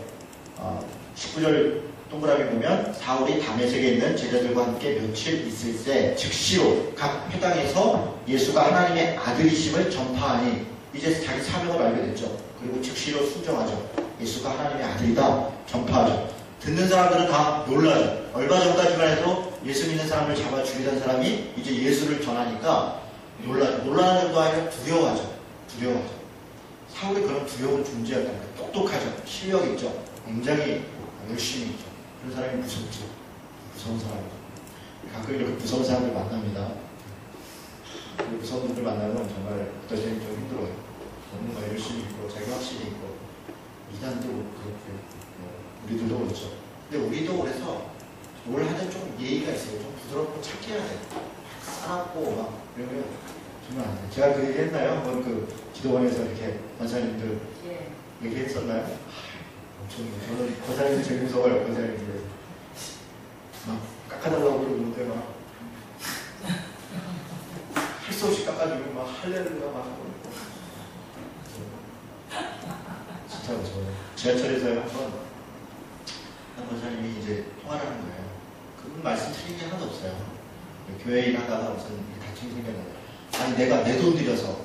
[SPEAKER 1] 19절 동그라미 보면 사울이 다메섹에 있는 제자들과 함께 며칠 있을 때 즉시로 각 회당에서 예수가 하나님의 아들이심을 전파하니 이제 자기 사명을 알게 됐죠. 그리고 즉시로 순정하죠. 예수가 하나님의 아들이다 전파하죠. 듣는 사람들은 다 놀라죠. 얼마 전까지만 해도 예수 믿는 사람을 잡아 죽이던 사람이 이제 예수를 전하니까 놀라죠. 놀라는 정도 아니라 두려워하죠. 두려워하죠. 사울이 그런 두려운 존재였다는 거예요. 똑똑하죠. 실력 있죠. 굉장히 열심히 있죠. 그런 사람이 무섭죠. 무서운 사람이죠. 가끔 이렇게 무서운 사람들 만납니다. 무서운 분들 만나면 정말 어떨 때는 좀 힘들어요. 너무 열심히 있고 자기 확신이 있고 이단도 그렇고요. 우리들도 그렇죠. 근데 우리도 그래서 뭘 하든 좀 예의가 있어요. 좀 부드럽고 착해야 돼요. 싸납고 막 이러면 정말 안 돼요. 제가 그 얘기 했나요? 한번 그 기도원에서 이렇게 권사님들 얘기했었나요? 저는 권사님들 제일 무서워요. 권사님들 막 깎아달라고 그러는데 막 할 수 없이 깎아주고 막 할렐루야 막 하고 진짜 무서워요. 지하철에서 한 권사님이 이제 통화를 하는 거예요. 그분 말씀 틀린 게 하나도 없어요. 교회 일 하다가 무슨 다툼이 생겼는데 아니 내가 내 돈 들여서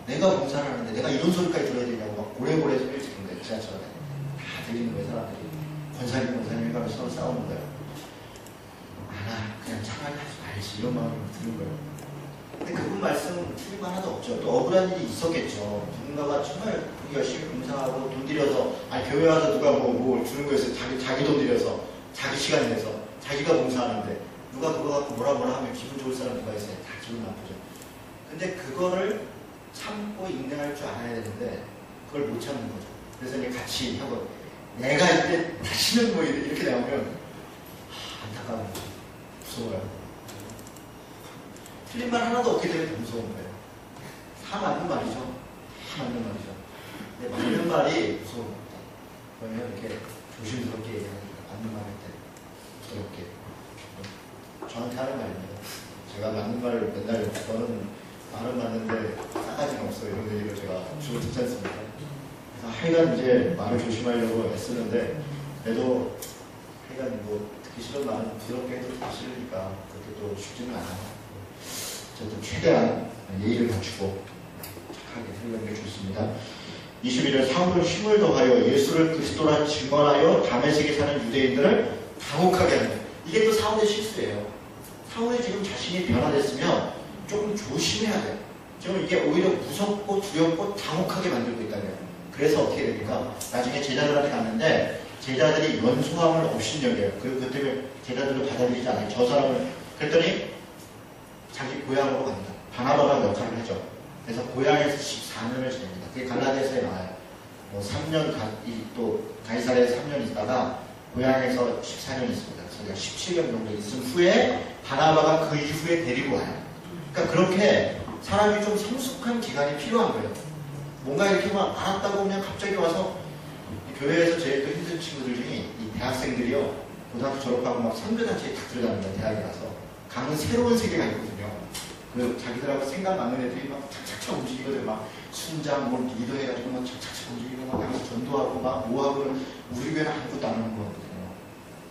[SPEAKER 1] 내가 봉사를 하는데 내가 이런 소리까지 들어야 되냐고 막 고래고래 소리를 지르는 거예요. 지하철에 다 들리는 거예요. 사람들이 권사님 해가면서 서로 싸우는 거예요. 그냥 차라리 하지 말지 이런 마음이 드는 거예요. 근데 그분 말씀은 틀린 거 하나도 없죠. 또 억울한 일이 있었겠죠. 누군가가 정말 열심히 봉사하고 돈 들여서 아니 교회 와서 누가 뭐 주는 거에서 자기 돈 들여서 자기 시간 내서 자기가 봉사하는데 누가 그거 갖고 뭐라 하면 기분 좋을 사람 누가 있어요. 다 기분 나쁘죠. 근데 그거를 참고 인내할 줄 알아야 되는데 그걸 못 참는 거죠. 그래서 이제 같이 하고 내가 이때 다시는 뭐 이렇게 나오면 안타까운 거죠. 무서워요. 틀린 말 하나도 없게 되면 더 무서운 거예요. 다 맞는 말이죠. 다 맞는 말이죠. 근데 맞는 말이 무서운 겁니다. 그러면 이렇게 조심스럽게 얘기하는 거예요. 맞는 말 할 때 부드럽게. 저한테 하는 말입니다. 제가 맞는 말을 맨날 저는 말은 맞는데 싸가지가 없어요. 이런 얘기를 제가 주로 듣지 않습니까? 그래서 하여간 이제 말을 조심하려고 애쓰는데 그래도 하여간 뭐 듣기 싫은 말은 부드럽게 해도 듣기 싫으니까 그렇게 또 쉽지는 않아요. 어쨌든 최대한 예의를 갖추고 착하게 살려는 게 좋습니다. 21절 사울은 힘을 더하여 예수를 그리스도라 증언하여 다메섹에 사는 유대인들을 당혹하게 하는 거예요. 이게 또 사울의 실수예요. 사울이 지금 자신이 변화됐으면 조금 조심해야 돼요. 지금 이게 오히려 무섭고 두렵고 당혹하게 만들고 있다는 거예요. 그래서 어떻게 됩니까? 나중에 제자들한테 갔는데 제자들이 연소함을 업신여겨요. 그리고 그 때문에 제자들을 받아들이지 않아요. 저 사람을. 그랬더니 자기 고향으로 갑니다. 바나바가 역할을 하죠. 그래서 고향에서 14년을 지냅니다. 그게 갈라디아서에 나와요. 뭐 3년 또 가이사랴에 3년 있다가 고향에서 14년 있습니다. 그래서 17년 정도 있은 후에 바나바가 그 이후에 데리고 와요. 그러니까 그렇게 사람이 좀 성숙한 기간이 필요한 거예요. 뭔가 이렇게 막 알았다고 그냥 갑자기 와서 교회에서 제일 또 힘든 친구들 중에 이 대학생들이요. 고등학교 졸업하고 막 선교단체에 탁 들어가는 대학에 가서 가는 새로운 세계가 있거든요. 그 자기들하고 생각 맞는 애들이 막 착착착 움직이거든. 막 순장 뭘 리더 해가지고 막 착착착 움직이고 막 가서 전도하고 막 뭐하고 우리 교회는 아무것도 안 하는 거거든요.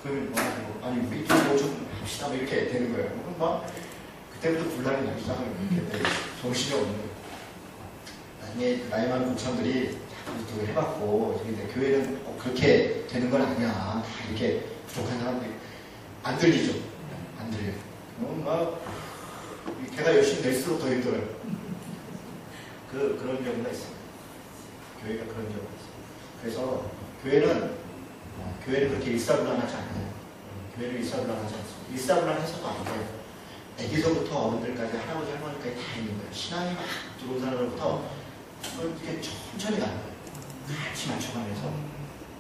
[SPEAKER 1] 그러면 뭐 아니 우리 뭐좀 합시다 뭐 이렇게 되는 거예요. 그럼 막 그때부터 분란이 나기 시작하는 거예요. 정신이 없는 거예요. 나중에 나이 많은 목사들이 자꾸 해봤고 근데 교회는 그렇게 되는 건 아니야. 다 이렇게 부족한 사람들이 안 들리죠. 안 들려요. 막 걔가 열심히 낼수록 더 힘들어요. 그런 경우가 있어요. 교회가 그런 경우가 있어요. 그래서 교회는 그렇게 일사불란하지 않아요. 교회를 일사불란하지 않습니다. 일사불란해서도 안 돼요. 애기서부터 어른들까지 할아버지 할머니까지 다 있는 거예요. 신앙이 막 들어온 사람으로부터 이렇게 천천히 가는 거예요. 같이 맞춰가면서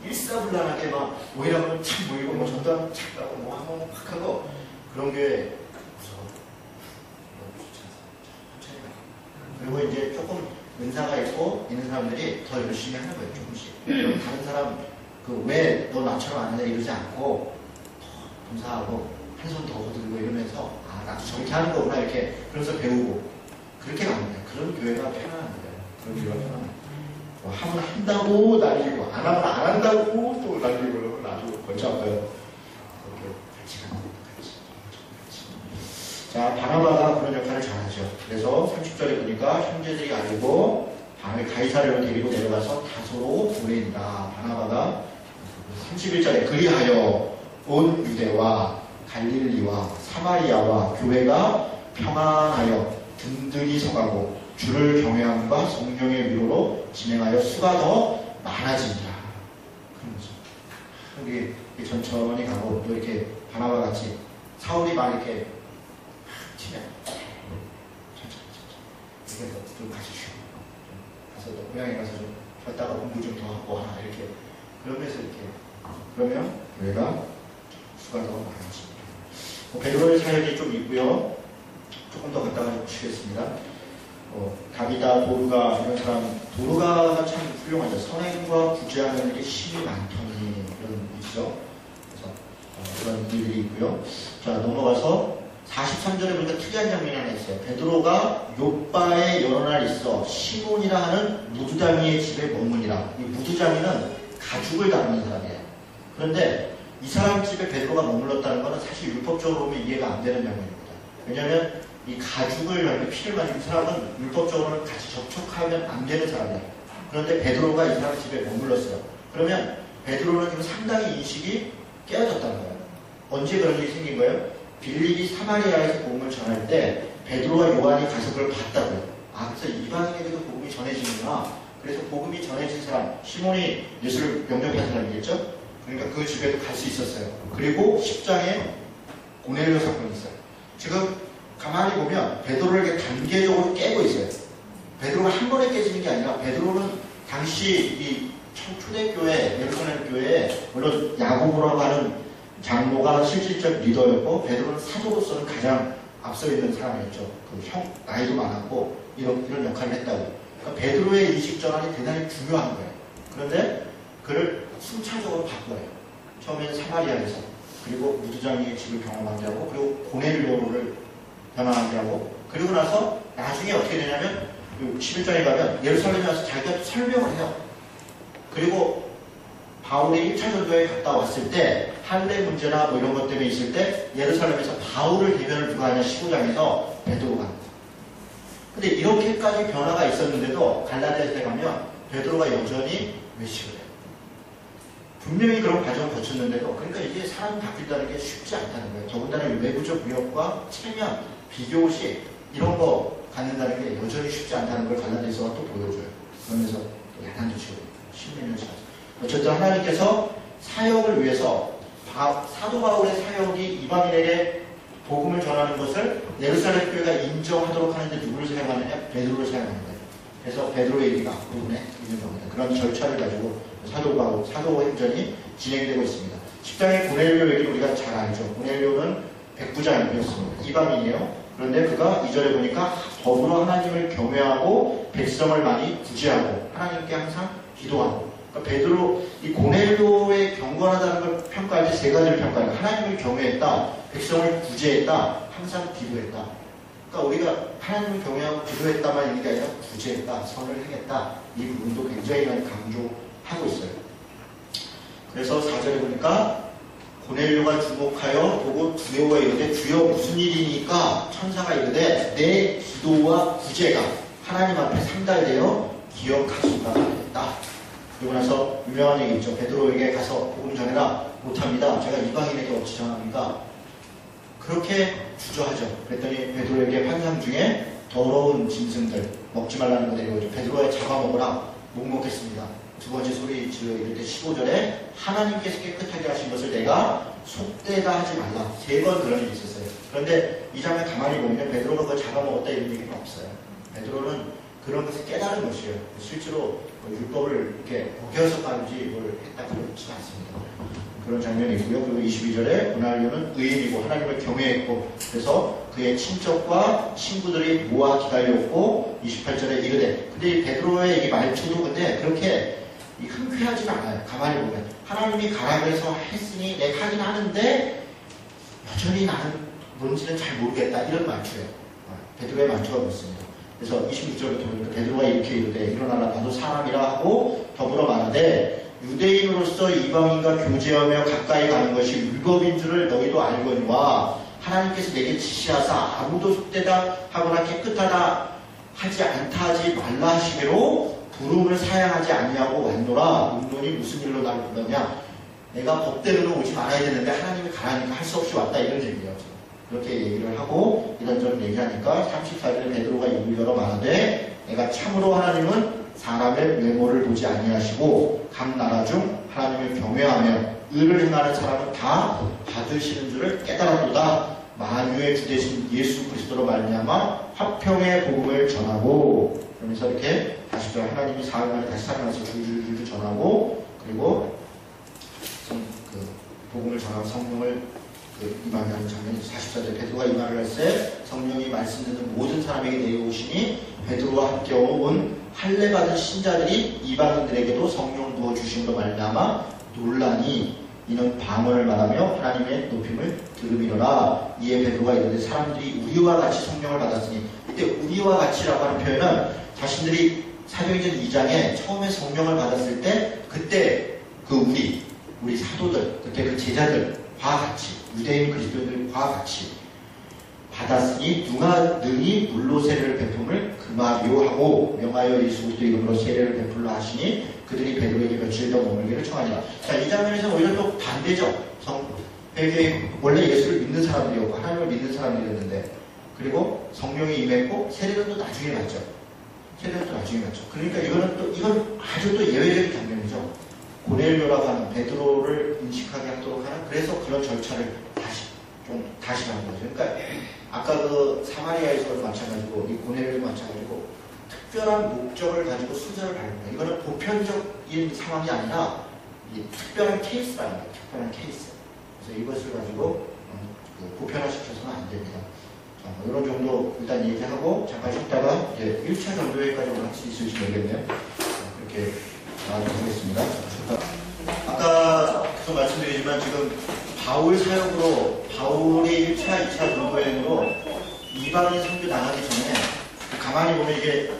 [SPEAKER 1] 일사불란하게 막 오해라면 착 모이고 뭐 전도하면 착 가고 뭐 하고 막 하고 그런 게 무서워. 천천히 가요. 그리고 이제 조금 은사가 있고 있는 사람들이 더 열심히 하는 거예요. 조금씩. 그럼 다른 사람 왜 너 나처럼 안 해 이러지 않고 더 봉사하고 한 손 더 거들고 이러면서 나도 저렇게 하는 거구나 이렇게 그러면서 배우고 그렇게 가는 거예요. 그런 교회가 편안한 거예요. 그런 교회가 편안한 거예요. 하면 한다고 날리고 안 하면 안 한다고 또 날리고 그러면 아주 골치 아파요. 그렇게 같이 가는 거예요. 같이. 자, 바나바가 그런 역할을 잘하죠. 그래서 30절에 보니까 형제들이 알고 가이사랴로 데리고 내려가서 다소로 보낸다. 바나바가 31절에 그리하여 온 유대와 갈릴리와 사마리아와 교회가 평안하여 든든히 서가고 주를 경외함과 성령의 위로로 진행하여 수가 더 많아진다. 그런 거죠. 여기 천천히 가고 또 이렇게 바나바 같이 사울이 막 이렇게 치면 천천히 이렇게 좀 가시죠. 가서 또 고향에 가서 좀 쉬었다가 공부 좀 더 하고 하나 이렇게 그러면서 이렇게 그러면 교회가 수가 더 많아집니다. 베드로의 사역이 좀 있고요. 조금 더 갔다가 보시겠습니다. 다비다, 도르가 이런 사람, 도르가가 참 훌륭하죠. 선행과 구제하는 일이 힘이 많더니 이런 있죠. 그래서 그런 일들이 있고요. 자, 넘어가서 43절에 보니까 특이한 장면이 하나 있어요. 베드로가 욥바에 여러 날 있어 시몬이라 하는 무두장이의 집에 머무니라. 이 무두장이는 가죽을 다루는 사람이에요. 그런데 이 사람 집에 베드로가 머물렀다는 것은 사실 율법적으로 보면 이해가 안 되는 장면입니다. 왜냐하면 이 가죽을 이렇게 피를 마신 사람은 율법적으로는 같이 접촉하면 안 되는 사람이에요. 그런데 베드로가 이 사람 집에 머물렀어요. 그러면 베드로는 지금 상당히 인식이 깨어졌다는 거예요. 언제 그런 일이 생긴 거예요? 빌립이 사마리아에서 복음을 전할 때 베드로와 요한이 가서 그걸 봤다고요. 그래서 이방인에게도 복음이 전해지는구나. 그래서 복음이 전해진 사람, 시몬이 예수를 영접한 사람이겠죠? 그러니까 그 집에도 갈 수 있었어요. 그리고 10장에 고넬료 사건이 있어요. 지금 가만히 보면 베드로를 이렇게 단계적으로 깨고 있어요. 베드로가 한 번에 깨지는 게 아니라 베드로는 당시 이 초대교회, 예루살렘 교회에 물론 야고보라고 하는 장로가 실질적 리더였고 베드로는 사도로서는 가장 앞서 있는 사람이었죠. 나이도 많았고 이런 역할을 했다고. 그러니까 베드로의 인식 전환이 대단히 중요한 거예요. 그런데 그를 순차적으로 바꿔요. 처음에는 사마리아에서 그리고 무두장이의 집을 경험하게 하고 그리고 고넬료를 변화하게 하고 그리고 나서 나중에 어떻게 되냐면 11장에 가면 예루살렘에 와서 자기가 설명을 해요. 그리고 바울이 1차 전도에 갔다 왔을 때 할례 문제나 뭐 이런 것 때문에 있을 때 예루살렘에서 바울을 대변을 누가 하냐 15장에서 베드로가 합니다. 근데 이렇게까지 변화가 있었는데도 갈라디아서에 가면 베드로가 여전히 외식을 해요. 분명히 그런 과정을 거쳤는데도, 그러니까 이게 사람이 바뀐다는 게 쉽지 않다는 거예요. 더군다나 외부적 위협과 체면, 비교시 이런 거 갖는다는 게 여전히 쉽지 않다는 걸 갈라디아서가 또 보여줘요. 그러면서 또 야단도 치고 십몇 년 지나서 어쨌든 하나님께서 사역을 위해서 사도 바울의 사역이 이방인에게 복음을 전하는 것을 예루살렘 교회가 인정하도록 하는데 누구를 사용하느냐? 베드로를 사용하는 거예요. 그래서 베드로의 얘기가 앞부분에 있는 겁니다. 그런 절차를 가지고 사도 행전이 진행되고 있습니다. 10장의 고넬료 얘기를 우리가 잘 알죠. 고넬료는 백부장이었습니다. 이방인이에요. 그런데 그가 2절에 보니까 더불어 하나님을 경외하고 백성을 많이 구제하고 하나님께 항상 기도하고. 그러니까 베드로, 이 고넬료의 경건하다는 걸 평가할 때 세 가지를 평가해요. 하나님을 경외했다, 백성을 구제했다, 항상 기도했다. 그러니까 우리가 하나님을 경외하고 기도했다만 있는 게 아니라 구제했다, 선을 행했다, 이 부분도 굉장히 많이 강조하고 있어요. 그래서 4절에 보니까 고넬료가 주목하여 보고 두려워 이르되 주여 무슨 일이니까 천사가 이르되 내 기도와 구제가 하나님 앞에 상달되어 기억하신다고 했다. 그리고 나서 유명한 얘기 있죠. 베드로에게 가서 복음 전해라. 못합니다. 제가 이방인에게 어찌 전합니까? 그렇게 주저하죠. 그랬더니 베드로에게 환상 중에 더러운 짐승들 먹지 말라는 거 내려오죠. 베드로에 잡아먹으라. 못 먹겠습니다. 두 번째 소리 지르 이럴 때 15절에 하나님께서 깨끗하게 하신 것을 내가 속되다 하지 말라. 3번 그런 일이 있었어요. 그런데 이 장면 가만히 보면 베드로가 그걸 잡아먹었다 이런 얘기는 없어요. 베드로는 그런 것을 깨달은 것이에요. 실제로 율법을 이렇게 어겨서 깔지 뭘 했다 그렇지 않습니다. 그런 장면이 있고요. 그리고 22절에 고넬료는 의인이고 하나님을 경외했고 그래서 그의 친척과 친구들이 모아 기다렸고 28절에 이르되 근데 이 베드로의 이 말투도 근데 그렇게 흔쾌하지 않아요. 가만히 보면 하나님이 가라 그래서 했으니 내가 하긴 하는데 여전히 나는 뭔지는 잘 모르겠다 이런 말투예요. 베드로의 말투가 그렇습니다. 그래서 26절부터 보니까 베드로가 이렇게 이르되 일어나라 나도 사람이라 하고 더불어 말하되 유대인으로서 이방인과 교제하며 가까이 가는 것이 율법인 줄을 너희도 알거니와 하나님께서 내게 지시하사 아무도 속되다 하거나 깨끗하다 하지 않다 하지 말라 하시기로 부름을 사양하지 아니하고 왔노라. 운론이 무슨 일로 나를 불렀냐. 내가 법대로는 오지 말아야 되는데 하나님이 가라니까 할 수 없이 왔다 이런 얘기예요. 그렇게 얘기를 하고 이런저런 얘기하니까 34절에 베드로가 입을 열어 말하되 내가 참으로 하나님은 사람의 외모를 보지 아니하시고 각 나라 중 하나님을 경외하며 의를 행하는 사람은 다 받으시는 줄을 깨달았도다. 만유의 주 되신 예수 그리스도로 말미암아 화평의 복음을 전하고 그러면서 이렇게 40절 하나님이 사흘 만에 다시 살아나서 줄줄줄 전하고 그리고 그 복음을 전하고 성령을 임하는 장면이 44절 베드로가 이 말을 할 때 성령이 말씀 듣는 모든 사람에게 내려오시니 베드로와 함께 온 할례 받은 신자들이 이방인들에게도 성령 부어 주심으로 말미암아 놀라니 이는 방언을 말하며 하나님의 높임을 들음이로라. 이에 베드로가 이르되 사람들이 우리와 같이 성령을 받았으니 이때 우리와 같이라고 하는 표현은 자신들이 사도행전 2장에 처음에 성령을 받았을 때 그때 그 우리 사도들 그때 그 제자들과 같이 유대인 그리스도인들과 같이 받았으니 누가 능히 물로 세례를 베품을 금하리오하고 명하여 예수 그리스도 이름으로 세례를 베풀라 하시니 그들이 베드로에게 며칠 더 머물기를 청하니라. 자, 이 장면에서 오히려 또 반대죠. 원래 예수를 믿는 사람들이었고 하나님을 믿는 사람들이었는데 그리고 성령이 임했고 세례는 또 나중에 맞죠. 세례는 또 나중에 맞죠. 그러니까 이건 아주 또 예외적인 장면이죠. 고넬료라고 하는 베드로를 인식하게 하도록 하는 그래서 그런 절차를 다시 하는 거죠. 그러니까 아까 그 사마리아에서도 마찬가지고 이 고넬료도 마찬가지고 특별한 목적을 가지고 순서를 밟는 거예요. 이거는 보편적인 상황이 아니라 특별한 케이스라는 거예요. 특별한 케이스. 그래서 이것을 가지고 보편화시켜서는 안 됩니다. 이런 정도 일단 얘기하고 잠깐 쉬다가 이제 1차 정도에까지 올라갈 수 있을지 모르겠네요. 그렇게 나눠보겠습니다. 아까 계속 말씀드리지만 지금 바울 사역으로 바울이 1차, 2차 전도 여행으로 이방인 선교 나가기 전에 가만히 보면 이게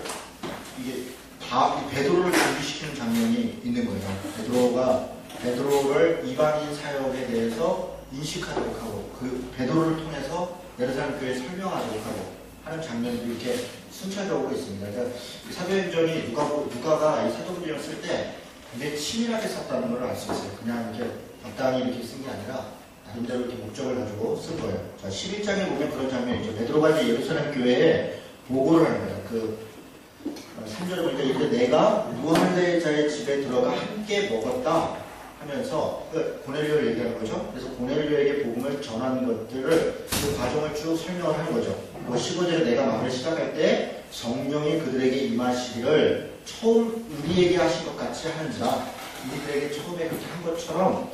[SPEAKER 1] 베드로를 준비시키는 장면이 있는 거예요. 베드로를 이방인 사역에 대해서 인식하도록 하고 그 베드로를 통해서 예루살렘 교회에 설명하도록 하고 하는 장면도 이렇게 순차적으로 있습니다. 그러니까 사도행전이 누가가 이 사도행전을 쓸 때 굉장히 치밀하게 썼다는 걸 알 수 있어요. 그냥 이렇게 적당히 이렇게 쓴 게 아니라 나름대로 이렇게 목적을 가지고 쓴 거예요. 자, 11장에 보면 그런 장면이 있죠. 베드로가 이제 예루살렘 교회에 보고를 하는 거예요. 그 3절에 보니까 이제 내가 무할례자의 집에 들어가 함께 먹었다 하면서 고넬료를 얘기하는 거죠. 그래서 고넬료에게 복음을 전하는 것들을 그 과정을 쭉 설명을 하는 거죠. 15절에 내가 말을 시작할 때 성령이 그들에게 임하시기를 처음 우리에게 하신 것 같이 하는지라 우리들에게 처음에 그렇게 한 것처럼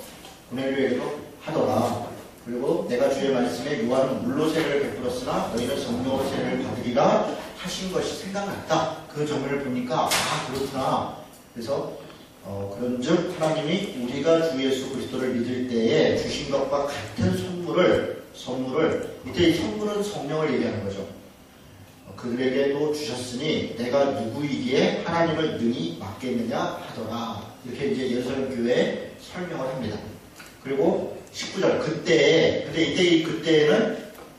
[SPEAKER 1] 고넬료에게도 하더라. 그리고 내가 주의 말씀에 요한은 물로 세례를 베풀었으나 너희는 성령으로 세례를 받으리라 하신 것이 생각났다. 그 장면을 보니까 그렇구나. 그래서 그런즉 하나님이 우리가 주 예수 그리스도를 믿을 때에 주신 것과 같은 선물을 이때 이 선물은 성령을 얘기하는 거죠. 그들에게도 주셨으니 내가 누구이기에 하나님을 능히 맡겠느냐 하더라. 이렇게 이제 예루살렘 교회에 설명을 합니다. 그리고 19절 근데 이때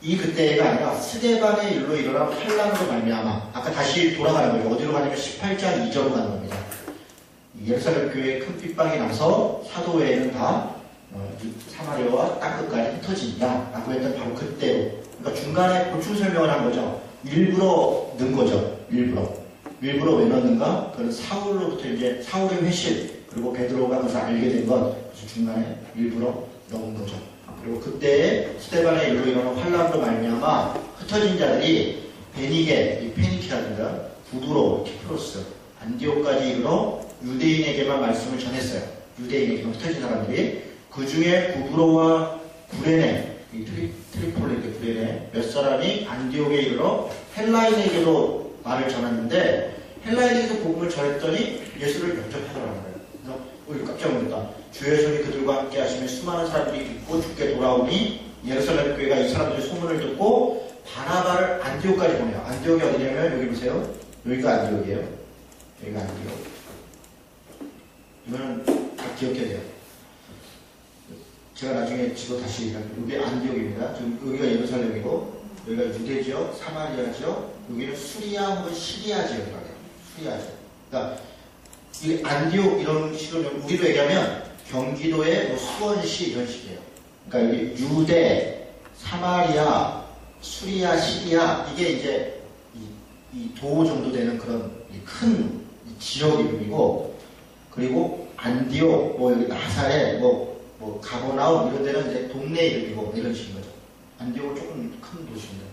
[SPEAKER 1] 이 그때가 아니라 스데반의 일로 일어난 환란으로 말미암아 아까 다시 돌아가는 거예요. 어디로 가냐면 18장 2절로 가는 겁니다. 예루살렘 교회에 큰 핍박이 나서 사도회에는 다 사마리아와 땅끝까지 흩어진다 라고 했던 바로 그때로. 그러니까 중간에 보충 설명을 한 거죠. 일부러 넣은 거죠. 일부러 왜 넣었는가? 그건 사울로부터 이제 사울의 회실 그리고 베드로가 그것을 알게 된 건 중간에 일부러 넣은 거죠. 그리고 그때 스데반의 일로 일어난 환란으로 말미암아 흩어진 자들이 페니케라든가 구두로, 키프로스, 안디옥까지 이르러 유대인에게만 말씀을 전했어요. 유대인에게만 흩어진 사람들이 그 중에 구브로와 구레네, 트리폴리 구레네 몇 사람이 안디옥에 이르러 헬라인에게도 말을 전했는데 헬라인에게도 복음을 전했더니 예수를 영접하더라는 거예요. 그래서 우리 깜짝 놀랐다. 주의 손이 그들과 함께 하시며 수많은 사람들이 듣고 죽게 돌아오니 예루살렘 교회가 이 사람들의 소문을 듣고 바나바를 안디옥까지 보내요. 안디옥이 어디냐면 여기 보세요. 여기가 안디옥이에요. 여기가 안디옥. 이거는 다 기억해야 돼요. 제가 나중에 지도 다시 얘기할게요. 여기 안디옥입니다. 지금 여기가 예루살렘이고 여기가 유대 지역, 사마리아 지역, 여기는 수리아 혹은 시리아 지역이라고 해요. 수리아 지역. 그러니까 이 안디옥 이런 식으로 우리로 얘기하면 경기도의 수원시 이런 식이에요. 그러니까 이게 유대, 사마리아, 수리아, 시리아 이게 이제 이 도 정도 되는 그런 큰 지역 이름이고 그리고 안디옥, 여기 나사렛, 가버나움 이런 데는 이제 동네 이름이고 이런 식인 거죠. 안디옥은 조금 큰 도시입니다.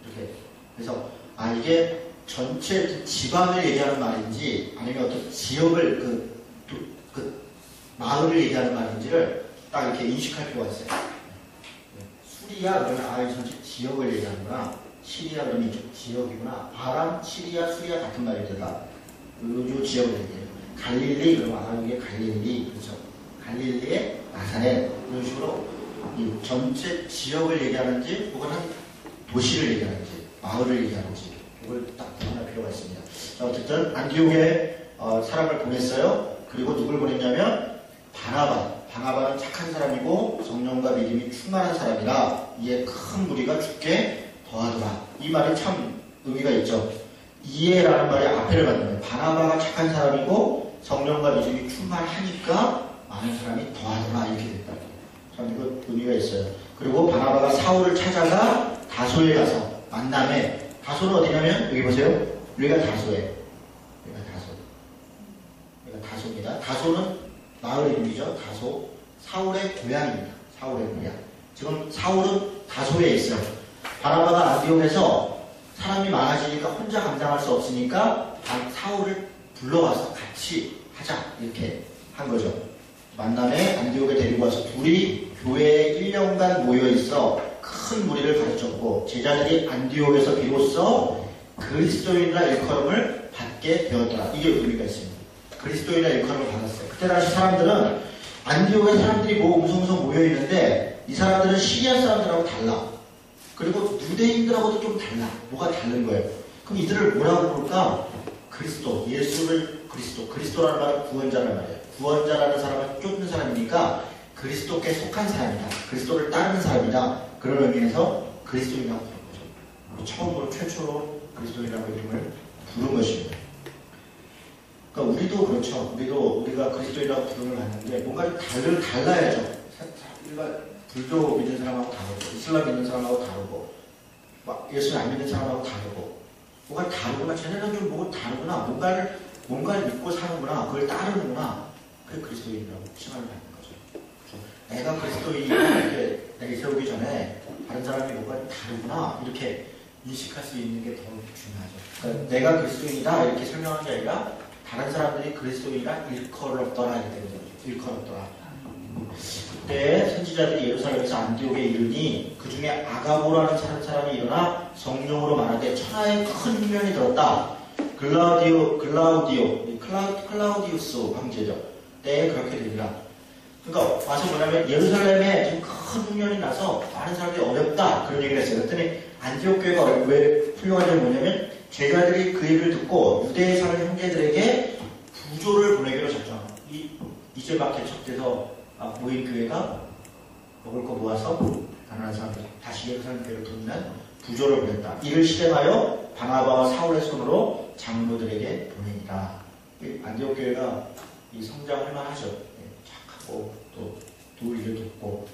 [SPEAKER 1] 이렇게 그래서 이게 전체 지방을 얘기하는 말인지 아니면 어떤 지역을 그 마을을 얘기하는 말인지를 딱 이렇게 인식할 필요가 있어요. 수리아 그러면 전체 지역을 얘기하는구나. 시리아 그러면 이쪽 지역이구나. 아람, 시리아, 수리아 같은 말이다. 요 지역을 얘기해요. 갈릴리 그러면 이게 갈릴리 그렇죠. 갈릴리의 나사렛 이런 식으로 이 전체 지역을 얘기하는지 혹은 한 도시를 얘기하는지 마을을 얘기하는지 이걸 딱 구분할 필요가 있습니다. 자, 어쨌든 안디옥에 사람을 보냈어요. 그리고 누굴 보냈냐면 바나바는 착한 사람이고 성령과 믿음이 충만한 사람이라 이에 큰 무리가 죽게 더하더라. 이 말이 참 의미가 있죠. 이해라는 말이 앞에를 받는 거예요. 바나바가 착한 사람이고 성령과 믿음이 충만하니까 많은 사람이 더하더라 이렇게 됐다. 참 이거 의미가 있어요. 그리고 바나바가 사울을 찾아가 다소에 가서 만남에 다소는 어디냐면 여기 보세요. 여기가 다소예요. 여기가 다소입니다. 다소는 마을 이름이죠. 다소. 사울의 고향입니다. 사울의 고향. 지금 사울은 다소에 있어요. 바나바가 안디옥에서 사람이 많아지니까 혼자 감당할 수 없으니까 사울을 불러와서 같이 하자 이렇게 한 거죠. 만남에 안디옥에 데리고 와서 둘이 교회에 1년간 모여있어 큰 무리를 가르쳤고 제자들이 안디옥에서 비로소 그리스도인이라 일컬음을 받게 되었더라. 이게 의미가 있습니다. 그리스도인이라 일컬음을 받았어요. 그때 당시 사람들은 안디옥에 사람들이 웅성웅성 모여있는데 이 사람들은 시리아 사람들하고 달라. 그리고 유대인들하고도 좀 달라. 뭐가 다른 거예요. 그럼 이들을 뭐라고 부를까? 그리스도, 예수를 그리스도라는 말은 구원자라는 말이에요. 구원자라는 사람은 쫓는 사람이니까 그리스도께 속한 사람이다. 그리스도를 따르는 사람이다. 그런 의미에서 그리스도인이라고 부르는 거죠. 처음으로 최초로 그리스도인이라고 이름을 부른 것입니다. 그러니까 우리도 그렇죠. 우리가 그리스도인이라고 부름을 받는데 뭔가 달라야죠. 우리가 불교 믿는 사람하고 다르고 이슬람 믿는 사람하고 다르고 막 예수 안 믿는 사람하고 다르고 뭔가 다르구나. 쟤네는 좀 뭐가 다르구나. 뭔가를 믿고 사는구나. 그걸 따르는구나. 그게 그리스도인이라고 칭함을 받는 거죠. 내가 그리스도인이라고 이렇게 내세우기 전에 다른 사람이 뭔가 다르구나. 이렇게 인식할 수 있는 게 더 중요하죠. 그러니까 내가 그리스도인이다. 이렇게 설명하는 게 아니라 다른 사람들이 그리스도인이라 일컬었더라. 이렇게 되는 거죠. 일컬었더라. 그때 선지자들이 예루살렘에서 안디옥에 이르니 그 중에 아가보라는 사람이 일어나 성령으로 말하되 천하에 큰 흉년이 들었다. 클라우디우스 황제죠. 때에 그렇게 되니라. 그러니까 와서 뭐냐면 예루살렘에 지금 큰 흉년이 나서 많은 사람들이 어렵다. 그런 얘기를 했어요. 그랬더니 안디옥 교회가 왜 훌륭한지 뭐냐면 제자들이 그 얘기를 듣고 유대에 사는 형제들에게 부조를 보내기로 작정합니다. 이제 막 개척돼서 모인 교회가 먹을 거 모아서 가난한 사람들 다시 예루살렘 교회를 돕는 부조를 보냈다. 이를 실행하여 바나바와 사울의 손으로 장로들에게 보내니라. 안디옥 교회가 이 성장할 만하죠. 착하고 또 도리를 돕고.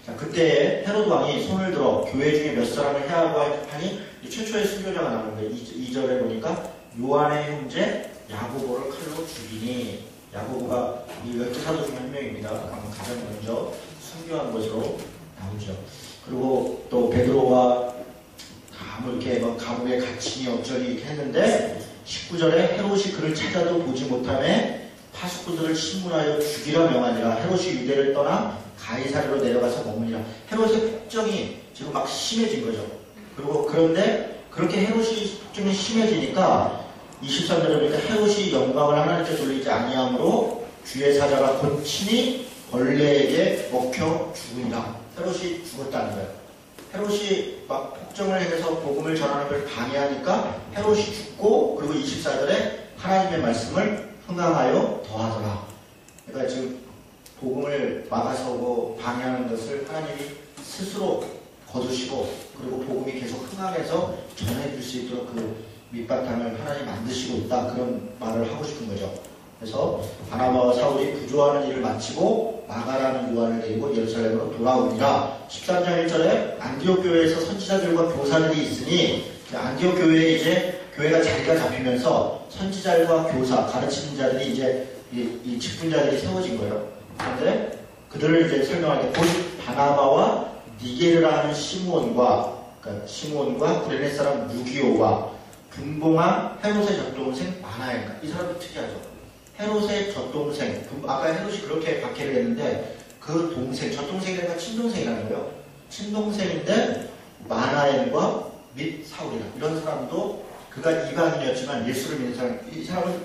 [SPEAKER 1] 자, 그때 헤로드 왕이 손을 들어 교회 중에 몇 사람을 해하고 하니 최초의 순교자가 나오는데 2절에 보니까 요한의 형제 야고보를 칼로 죽이니, 야고보가 이 12사도 중에 한 명입니다. 가장 먼저 순교한 것으로 나오죠. 그리고 또 베드로와 이렇게 감옥에 갇히니 어쩌니 이렇게 했는데 19절에 헤롯이 그를 찾아도 보지 못하매 파수꾼들을 신문하여 죽이라 명하니라. 헤롯이 유대를 떠나 가이사랴로 내려가서 머무니라. 헤롯의 폭정이 지금 막 심해진 거죠. 그런데 그렇게 헤롯이 폭정이 심해지니까 23절에 보니까 헤롯이 영광을 하나님께 돌리지 아니하므로 주의 사자가 고치니 벌레에게 먹혀 죽으니라. 헤롯이 죽었다는 거예요. 헤롯이 막 폭정을 해서 복음을 전하는 걸 방해하니까 헤롯이 죽고, 그리고 24절에 하나님의 말씀을 흥황하여 더하더라. 그러니까 지금 복음을 막아서고 방해하는 것을 하나님이 스스로 거두시고, 그리고 복음이 계속 흥황해서 전해줄 수 있도록 그 밑바탕을 하나님 만드시고 있다. 그런 말을 하고 싶은 거죠. 그래서 바나바와 사울이 구조하는 일을 마치고 마가라는 요한을 데리고 예루살렘으로 돌아오니라. 13장 1절에 안디옥 교회에서 선지자들과 교사들이 있으니, 안디옥 교회에 이제 교회가 자리가 잡히면서 선지자들과 교사, 가르치는 자들이 이제 이 직분자들이 세워진 거예요. 그런데 그들을 이제 설명할 때 곧 바나바와 니게르라는 시므온과 구레네 사람 루기오와 분봉한 헤롯의 젖동생 마나엘가. 이 사람도 특이하죠. 헤롯의 젖동생, 아까 헤롯이 그렇게 박해를 했는데 그 동생, 젖동생이라는 건 친동생이라는 거예요. 친동생인데 마나엘과 및 사울이라. 이런 사람도 그가 이방인이었지만 예수를 믿는 사람, 이 사람은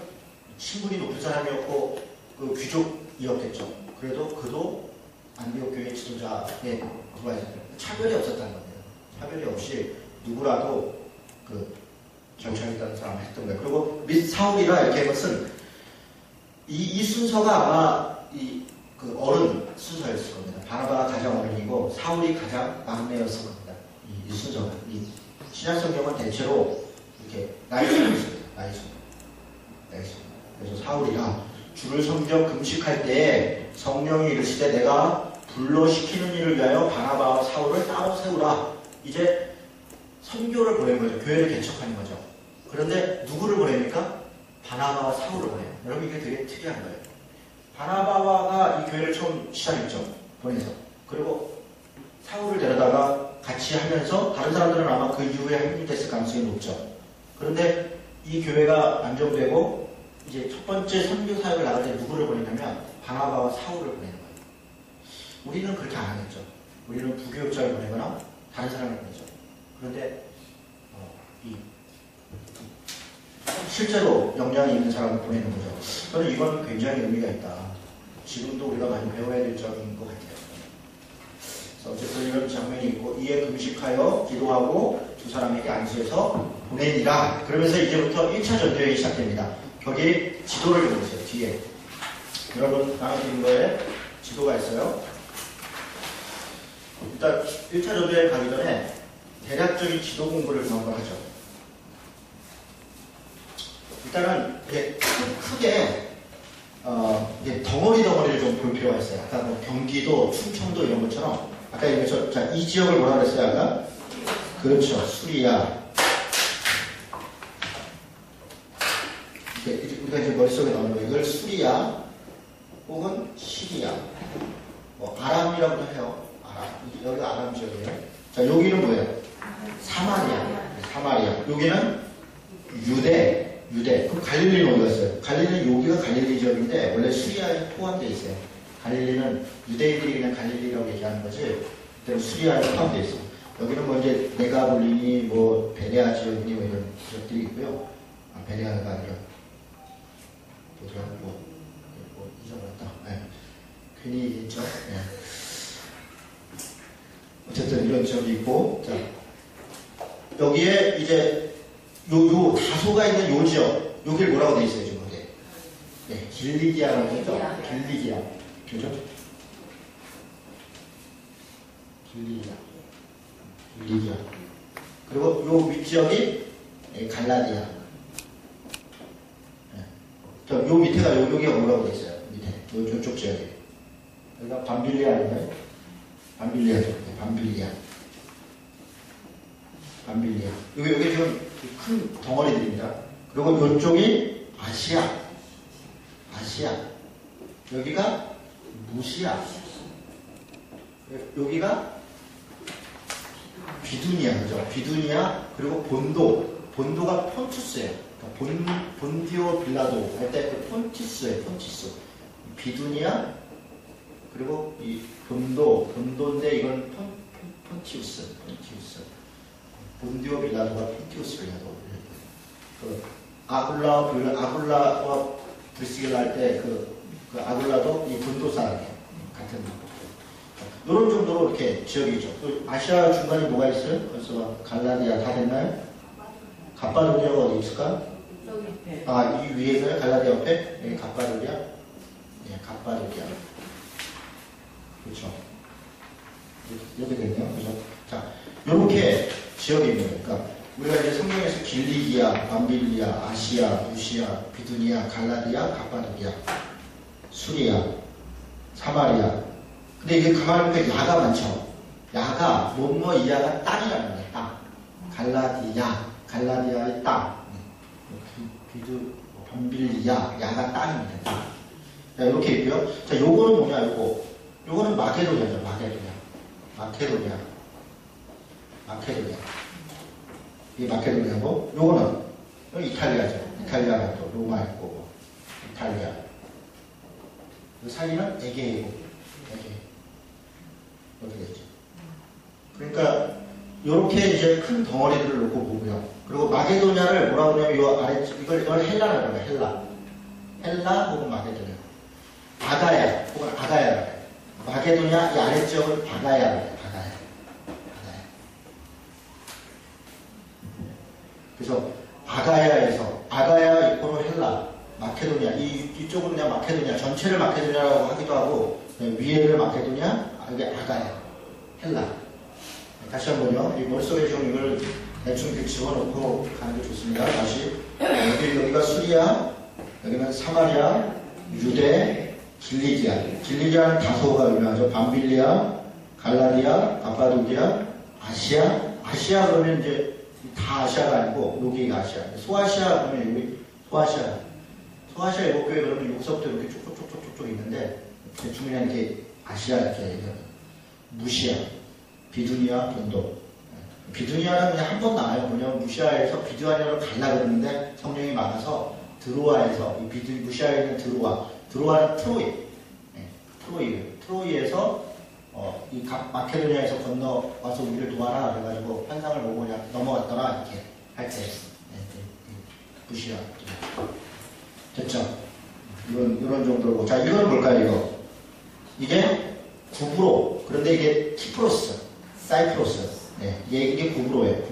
[SPEAKER 1] 신분이 높은 사람이었고 그 귀족이었겠죠. 그래도 그도 안디옥 교회 지도자에 들어와있어요. 차별이 없었다는 거예요. 차별이 없이 누구라도 그 정착했다는 사람을 했던 거예요. 그리고 및 사울이라 이렇게 한 것은 이 순서가 아마 그 어른 순서였을 겁니다. 바나바가 가장 어른이고 사울이 가장 막내였을 겁니다. 이 순서가. 이 신약 성경은 대체로 이렇게 나이순이 있습니다. 나이순. 그래서 사울이라 주를 섬겨 금식할 때에 성령이 이르시되 내가 불러 시키는 일을 위하여 바나바와 사울을 따로 세우라. 이제 선교를 보낸 거죠. 교회를 개척하는 거죠. 그런데 누구를 보냅니까? 바나바와 사울을 보내요. 여러분, 이게 되게 특이한 거예요. 바나바가 이 교회를 처음 시작했죠. 보내서. 그리고 사울을 데려다가 같이 하면서 다른 사람들은 아마 그 이후에 합류됐을 가능성이 높죠. 그런데 이 교회가 안정되고 이제 첫 번째 선교 사역을 나갈 때 누구를 보내냐면 바나바와 사울을 보내는 거예요. 우리는 그렇게 안 하겠죠. 우리는 부교육자를 보내거나 다른 사람을 보내죠. 그런데 실제로 역량이 있는 사람을 보내는 거죠. 저는 이건 굉장히 의미가 있다. 지금도 우리가 많이 배워야 될 점인 것 같아요. 그래서 어쨌든 이런 장면이 있고, 이에 금식하여 기도하고 두 사람에게 안수해서 보내니라. 그러면서 이제부터 1차 전도여행이 시작됩니다. 거기 지도를 보세요. 뒤에 여러분 나눠드린 거에 지도가 있어요. 일단 1차 전도여행 가기 전에 대략적인 지도 공부를 좀 한번 하죠. 일단은 이게 크게 이게 덩어리를 좀 볼 필요가 있어요. 아까 뭐 경기도, 충청도 이런 것처럼 아까 얘기했죠. 자, 이 지역을 뭐라 그랬어요? 아까? 그렇죠. 수리야. 우리가 이제 머릿속에 나오는 거 이걸 수리야 혹은 시리야. 뭐 아람이라고도 해요. 아람. 여기가 아람 지역이에요. 자, 여기는 뭐예요? 사마리아. 여기는 유대. 그럼 갈릴리는 어디 갔어요? 갈릴리는 여기가 갈릴리 지역인데 원래 수리아에 포함되어 있어요. 갈릴리는 유대인들이 그냥 갈릴리라고 얘기하는 거지. 수리아에 포함되어 있어요. 여기는 뭐 이제 네가볼리니 뭐 베레아 지역이니 뭐 이런 지역들이 있고요. 아, 베레아가 아니라 뭐 잊어버렸다. 네. 괜히 얘기했죠. 네. 어쨌든 이런 지역이 있고, 자 여기에 이제 요 다소가 있는 요 지역, 여길 뭐라고 돼 있어요, 지금 거기에? 네, 길리기아라고 했죠? 길리기아. 그죠? 길리기아. 그리고 요 윗지역이 갈라디아. 네. 요 밑에가 여기가 뭐라고 돼 있어요? 밑에. 요쪽 지역에. 여기가 밤빌리아 아닌가요? 밤빌리아죠. 네, 밤빌리아. 여기 지금 큰 덩어리들입니다. 그리고 이쪽이 아시아. 여기가 무시아. 여기가 비두니아. 그죠? 비두니아. 그리고 본도가 폰투스예요. 그러니까 본디오 빌라도 할 때 그 폰티스예요. 비두니아. 그리고 이 본도인데 이건 폰티우스. 본디오 빌라도가 폰티우스 빌라도. 그 아굴라와 브리스길라 할 때 그 아굴라도 이 본도 사람이에요. 같은 이런 정도로 이렇게 지역이죠. 또 아시아 중간에 뭐가 있어요? 벌써 갈라디아 다 됐나요? 갑바도리아가 어디 있을까? 아, 이 위에서요? 갈라디아 옆에? 여기 갑바도리아? 네, 갑바도리아. 그렇죠. 이렇게 되네요. 그죠? 자, 요렇게 지역이 있는 거예요. 그러니까 우리가 이제 성경에서 길리기아, 밤빌리아, 아시아, 무시아, 비두니아, 갈라디아, 갑바도리아, 수리아, 사마리아. 근데 이게 가만히 보니까 야가 많죠. 야가 이 야가 땅이라는 거예요. 땅. 갈라디아의 땅. 밤빌리아, 야가 땅입니다. 자, 이렇게 있고요. 자, 요거는 뭐냐, 요거는 마케도니아죠. 마케도니아. 이 마케도니아고, 요거는 이탈리아죠. 이탈리아가 또 로마 있고, 이탈리아. 사기는 에게이고, 이렇게 되죠. 그러니까 요렇게 이제 큰 덩어리들을 놓고 보고요. 그리고 마게도니아를 뭐라고 하냐면 요 아래 이걸 헬라라고 해요. 헬라 혹은 마게도니아. 아가야 혹은 아가야라고 해요. 마게도니아 이 아래지역을 아가야라고 해요. 그래서 아가야 이코로 헬라, 마케도니아 이쪽은 그냥 마케도니아 전체를 마케도니아라고 하기도 하고 위에를 마케도니아, 이게 아가야, 헬라. 다시 한번요. 이 머릿속에 지금 이걸 대충 이렇게 집어넣고 가는 게 좋습니다. 다시 여기가 수리아, 여기는 사마리아, 유대, 길리기아는 다소가 유명하죠. 밤빌리아, 갈라디아, 갑바도기아, 아시아 그러면 이제 다 아시아가 아니고 여기가 아시아. 소아시아 그러면 여기 소아시아 일곱 교회 그러면 여기서부터 이렇게 쪽쪽쪽쪽쪽 있는데 대충 그냥 이렇게 아시아 이렇게 얘기하면 무시아, 비두니아, 본도. 비두니아는 그냥 한 번 나와요. 뭐냐면 무시아에서 비두니아로 갈라 그러는데 성령이 많아서 드로아에서 무시아에 있는 드로아는 트로이에서 이 마케도니아에서 건너와서 우리를 도와라 그래가지고 환상을 보고 그냥 넘어갔더라 이렇게 할 때 무시아 됐죠? 이런 정도고. 자, 이건 뭘까요? 이게 구브로. 그런데 이게 사이프러스. 네, 이게 구브로예요.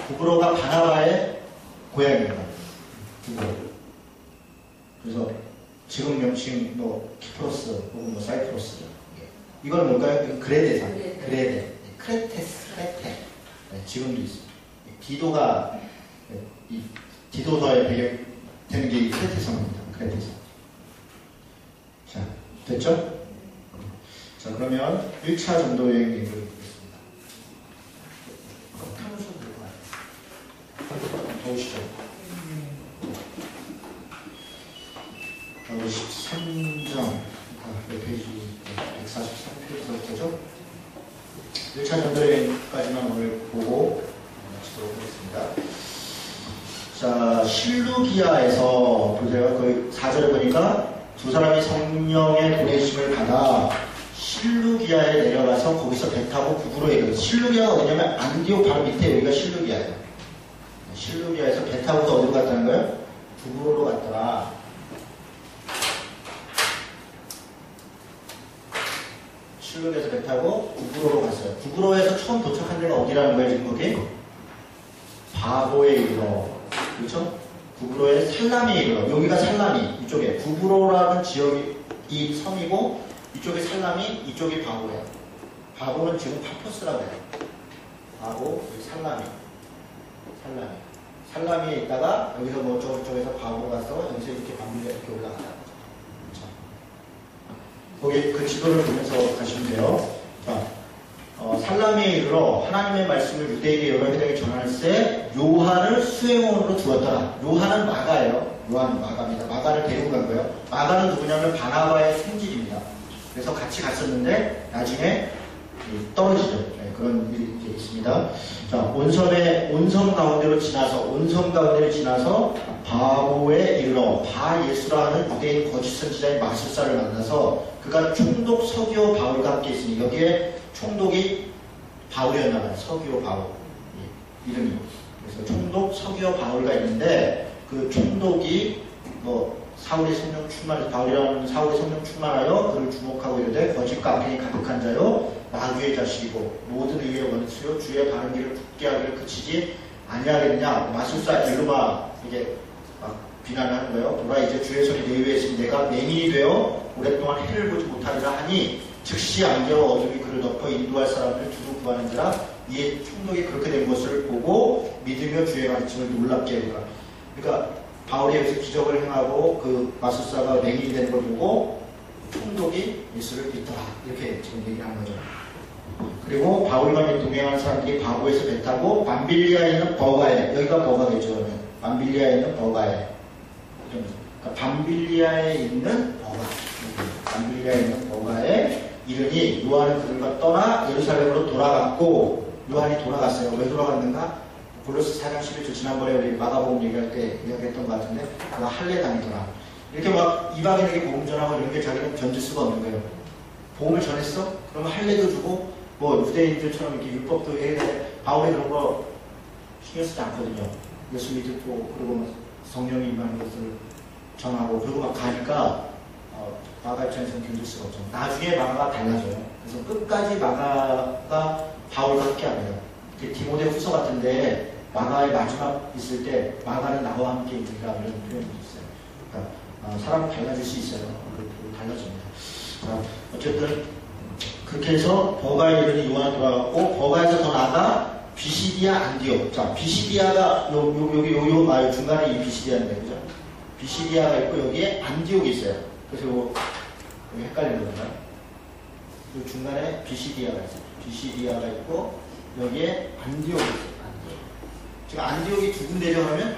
[SPEAKER 1] 구브로가 바나바의 고향입니다. 구브로. 그래서 지금 명칭 키프로스 혹은 사이프러스죠. 이건 뭘까요? 그레데산. 크레테. 네, 지금도 있습니다. 디도가 이 디도서에 배경되는 게 이 크레테 성입니다. 크레테 성. 자, 됐죠? 자, 그러면 1차 전도 여행 얘기를 보겠습니다. 타면서 들어가요. 더우시죠? 13장, 몇 페이지, 143페이지부터죠? 1차 전도 여행까지만 오늘 보고 마치도록 하겠습니다. 자, 실루기아에서 보세요. 그 4절에 보니까 두 사람이 성령의 보내심을 받아 실루기아에 내려가서 거기서 배 타고 구브로에 이르렀어요. 실루기아가 어디냐면 안디옥 바로 밑에 여기가 실루기아예요. 실루기아에서 배 타고서 어디로 갔다는 거예요? 구브로로 갔더라. 실루기아에서 배 타고 구브로로 갔어요. 구브로에서 처음 도착한 데가 어디라는 거예요, 지금 거기? 바보에 이르러. 그렇죠? 구브로의 살라미에 이르러. 여기가 살라미, 이쪽에. 구브로라는 지역이 이 섬이고, 이쪽이 살라미, 이쪽이 바보예요. 바보는 지금 파포스라고 해요. 바보, 여기 살라미. 살라미에 있다가, 여기서 뭐 저쪽에서 바보로 가서, 여기서 이렇게 밤밀려 이렇게 올라가요. 거기 그 지도를 보면서 가시면 돼요. 자, 살라미에 이르러 하나님의 말씀을 유대인의 여러 회당에 전할세 요한을 수행원으로 두었더라. 요한은 마가예요. 요한은 마가입니다. 마가를 데리고 간 거예요. 마가는 누구냐면 바나바의 생질입니다. 그래서 같이 갔었는데 나중에 떨어지죠. 네, 그런 일이 이제 있습니다. 자, 온섬 가운데를 지나서 바보에 이르러 바 예수라는 유대인 거짓 선지자인 마술사를 만나서 그가 총독 서기오 바울과 함께 있으니 여기에 총독이 바울이었나봐요. 서기오 바울 이름이. 그래서 총독 서기오 바울가 있는데 그 총독이 사울의 성령 충만해서 바울이라는 사울의 성령 충만하여 그를 주목하고 이르되 거짓과 악행이 가득한 자요 마귀의 자식이고 모든 의의 원수요 주의 바른 길을 굳게 하기를 그치지 아니하겠냐. 마술사 엘루마 이게 막 비난을 하는 거예요. 돌아 이제 주의 손이 내 위에 있으니 내가 맹인이 되어 오랫동안 해를 보지 못하리라 하니 즉시 안개와 어둠이 그를 덮어 인도할 사람을 두루 구하는지라. 이에 총독이 그렇게 된 것을 보고 믿으며 주의 가르침을 놀랍게 하더라. 그러니까 바울이 여기서 기적을 행하고 그 마술사가 맹인이 되는 걸 보고 총독이 예수를 믿더라. 이렇게 지금 얘기하는 거죠. 그리고 바울과 동행하는 사람들이 바보에서 배 타고 밤빌리아에 있는 버가에, 여기가 버가겠죠. 밤빌리아에 있는 버가에, 그러니까 밤빌리아에 있는 버가에 이르니 요한은 그들과 떠나 예루살렘으로 돌아갔고, 요한이 돌아갔어요. 왜 돌아갔는가? 골로새 4장 11절 지난번에 우리 마가복음 얘기할 때 이야기했던 것 같은데 그가 할례 당이더라. 이렇게 막 이방인에게 복음 전하고 이런 게 자기는 견딜 수가 없는 거예요. 복음을 전했어? 그러면 할례도 주고 뭐 유대인들처럼 이렇게 율법도 해야 돼. 바울이 그런 거 신경 쓰지 않거든요. 예수 믿고 그리고 성령이 임하는 것을 전하고 그리고 막 가니까 마가 입장에서는 견딜 수가 없죠. 나중에 마가가 달라져요. 그래서 끝까지 마가가 바울과 함께 합니다. 디모데 후서 같은데 마가의 마지막 있을 때 마가는 나와 함께 있으리라 이런 표현이 있어요. 그러니까 사람은 달라질 수 있어요. 달라집니다. 자, 어쨌든 그렇게 해서 버가에 이르니 요한이 돌아갔고 버가에서 더 나아가 비시디아 안디옥. 자, 비시디아가 여기 중간에 이 비시디아인데 그죠? 비시디아가 있고 여기에 안디옥이 있어요. 그래서 여기 헷갈리는 건가요? 이 중간에 비시디아가 있어요. 비시디아가 있고 여기에 안디옥이 있어요. 지금 안디옥이 두 군데죠 하면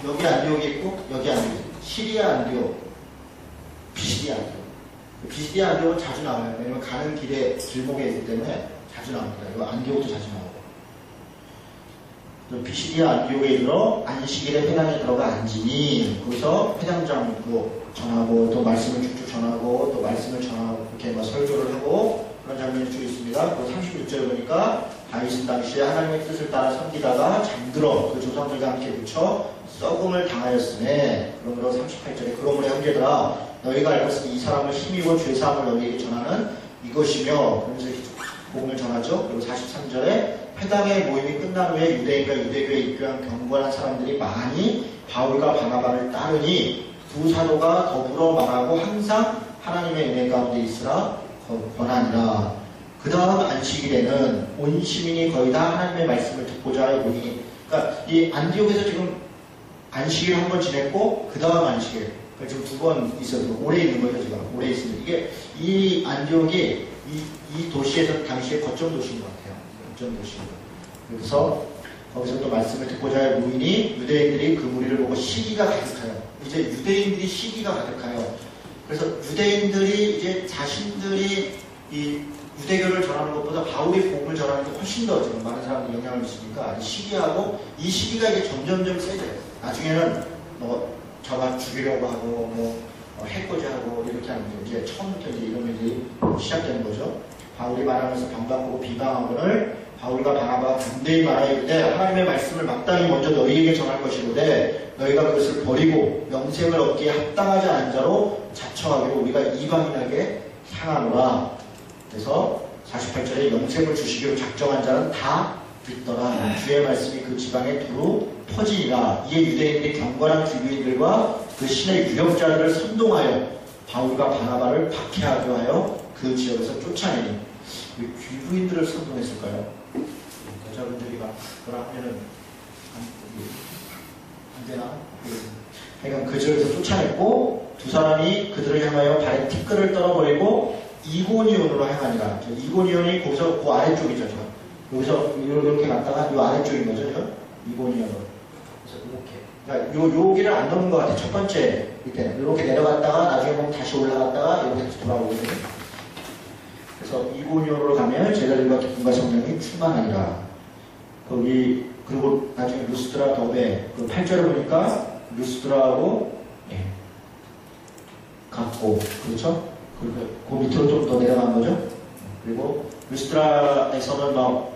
[SPEAKER 1] 여기 안디옥이 있고 여기 안디옥이 있어요. 시리아 안디옥, 비시디아 안디옥. 비시디아 안디옥은 자주 나와요. 왜냐면 가는 길에 길목에 있기 때문에 자주 나옵니다. 이거 안디옥도 자주 나오고. 비시디아 안디옥에 이르러 안식일에 회당에 들어가 앉으니 거기서 회당장 묻고 전하고 또 말씀을 쭉쭉 전하고 또 말씀을 전하고 그렇게 막 설교를 하고 그런 장면이 쭉 있습니다. 그 36절에 보니까 다윗은 당시에 하나님의 뜻을 따라 섬기다가 잠들어 그 조상들과 함께 묻혀 썩음을 당하였으며 그러므로 38절에 그러므로 형제들아 너희가 알것은 이 사람을 힘입어 죄사함을 너희에게 전하는 이것이며 그러면서 이렇게 복음을 전하죠. 그리고 43절에 회당의 모임이 끝난 후에 유대인과 유대교에 입교한 경건한 사람들이 많이 바울과 바나바를 따르니 두 사도가 더불어 말하고 항상 하나님의 은혜 가운데 있으라 권하니라. 그 다음 안식일에는 온 시민이 거의 다 하나님의 말씀을 듣고자 하여 모이니, 그러니까 이 안디옥에서 지금 안식일 한 번 지냈고 그 다음 안식일, 그러니까 지금 두 번 있어서 오래 있는 거죠. 지금 오래 있습니다. 이게 이 안디옥이 이 도시에서 당시에 거점 도시인 것 같아요. 거점 도시인 것. 그래서 거기서 또 말씀을 듣고자 할 무인이 유대인들이 그 무리를 보고 시기가 가득하여, 이제 유대인들이 시기가 가득하여, 그래서 유대인들이 이제 자신들이 이 유대교를 전하는 것보다 바울의 복음을 전하는 게 훨씬 더 지금 많은 사람들이 영향을 미치니까 시기하고, 이 시기가 이제 점점점 세져요. 나중에는 뭐 저가 죽이려고 하고 해코지 하고 이렇게 하는 게 이제 처음부터 이제 이런 일이 시작되는 거죠. 바울이 말하면서 반박하고 비방하거늘 바울과 바나바가 담대히 말하여 이르되 하나님의 말씀을 마땅히 먼저 너희에게 전할 것이로되 너희가 그것을 버리고 영생을 얻기에 합당하지 않은 자로 자처하기로 우리가 이방인에게 향하노라. 그래서 48절에 영생을 주시기로 작정한 자는 다 듣더라. 주의 말씀이 그 지방에 두루 퍼지니라. 이에 유대인들이 경건한 귀부인들과 그 신의 유력자들을 선동하여 바울과 바나바를 박해하게 하여 그 지역에서 쫓아내니. 왜 귀부인들을 선동했을까요? 여자분들이 막 그거라 하면은 안 되나? 그러니까 그 지역에서 쫓아냈고, 두 사람이 그들을 향하여 발에 티끌을 떨어버리고 이고니온으로 향하니라. 이고니온이 거기서 그 아래쪽이죠. 지금. 여기서 이렇게 갔다가 이 아래쪽인 거죠. 지금. 이고니온으로. 그래서 이렇게. 그러니까 요 길을 안 넘은 것 같아요. 첫 번째 밑에 이렇게 내려갔다가 나중에 보면 다시 올라갔다가 이렇게 돌아오거든요. 그래서 이고니온으로 가면 제자들과 기쁨과 성령이 충만하니라. 거기 그리고 나중에 루스드라 더베 그 8절을 보니까 루스드라하고 같고, 그렇죠? 그리고 그 밑으로 좀 더 내려간 거죠. 그리고 루스드라에서는 막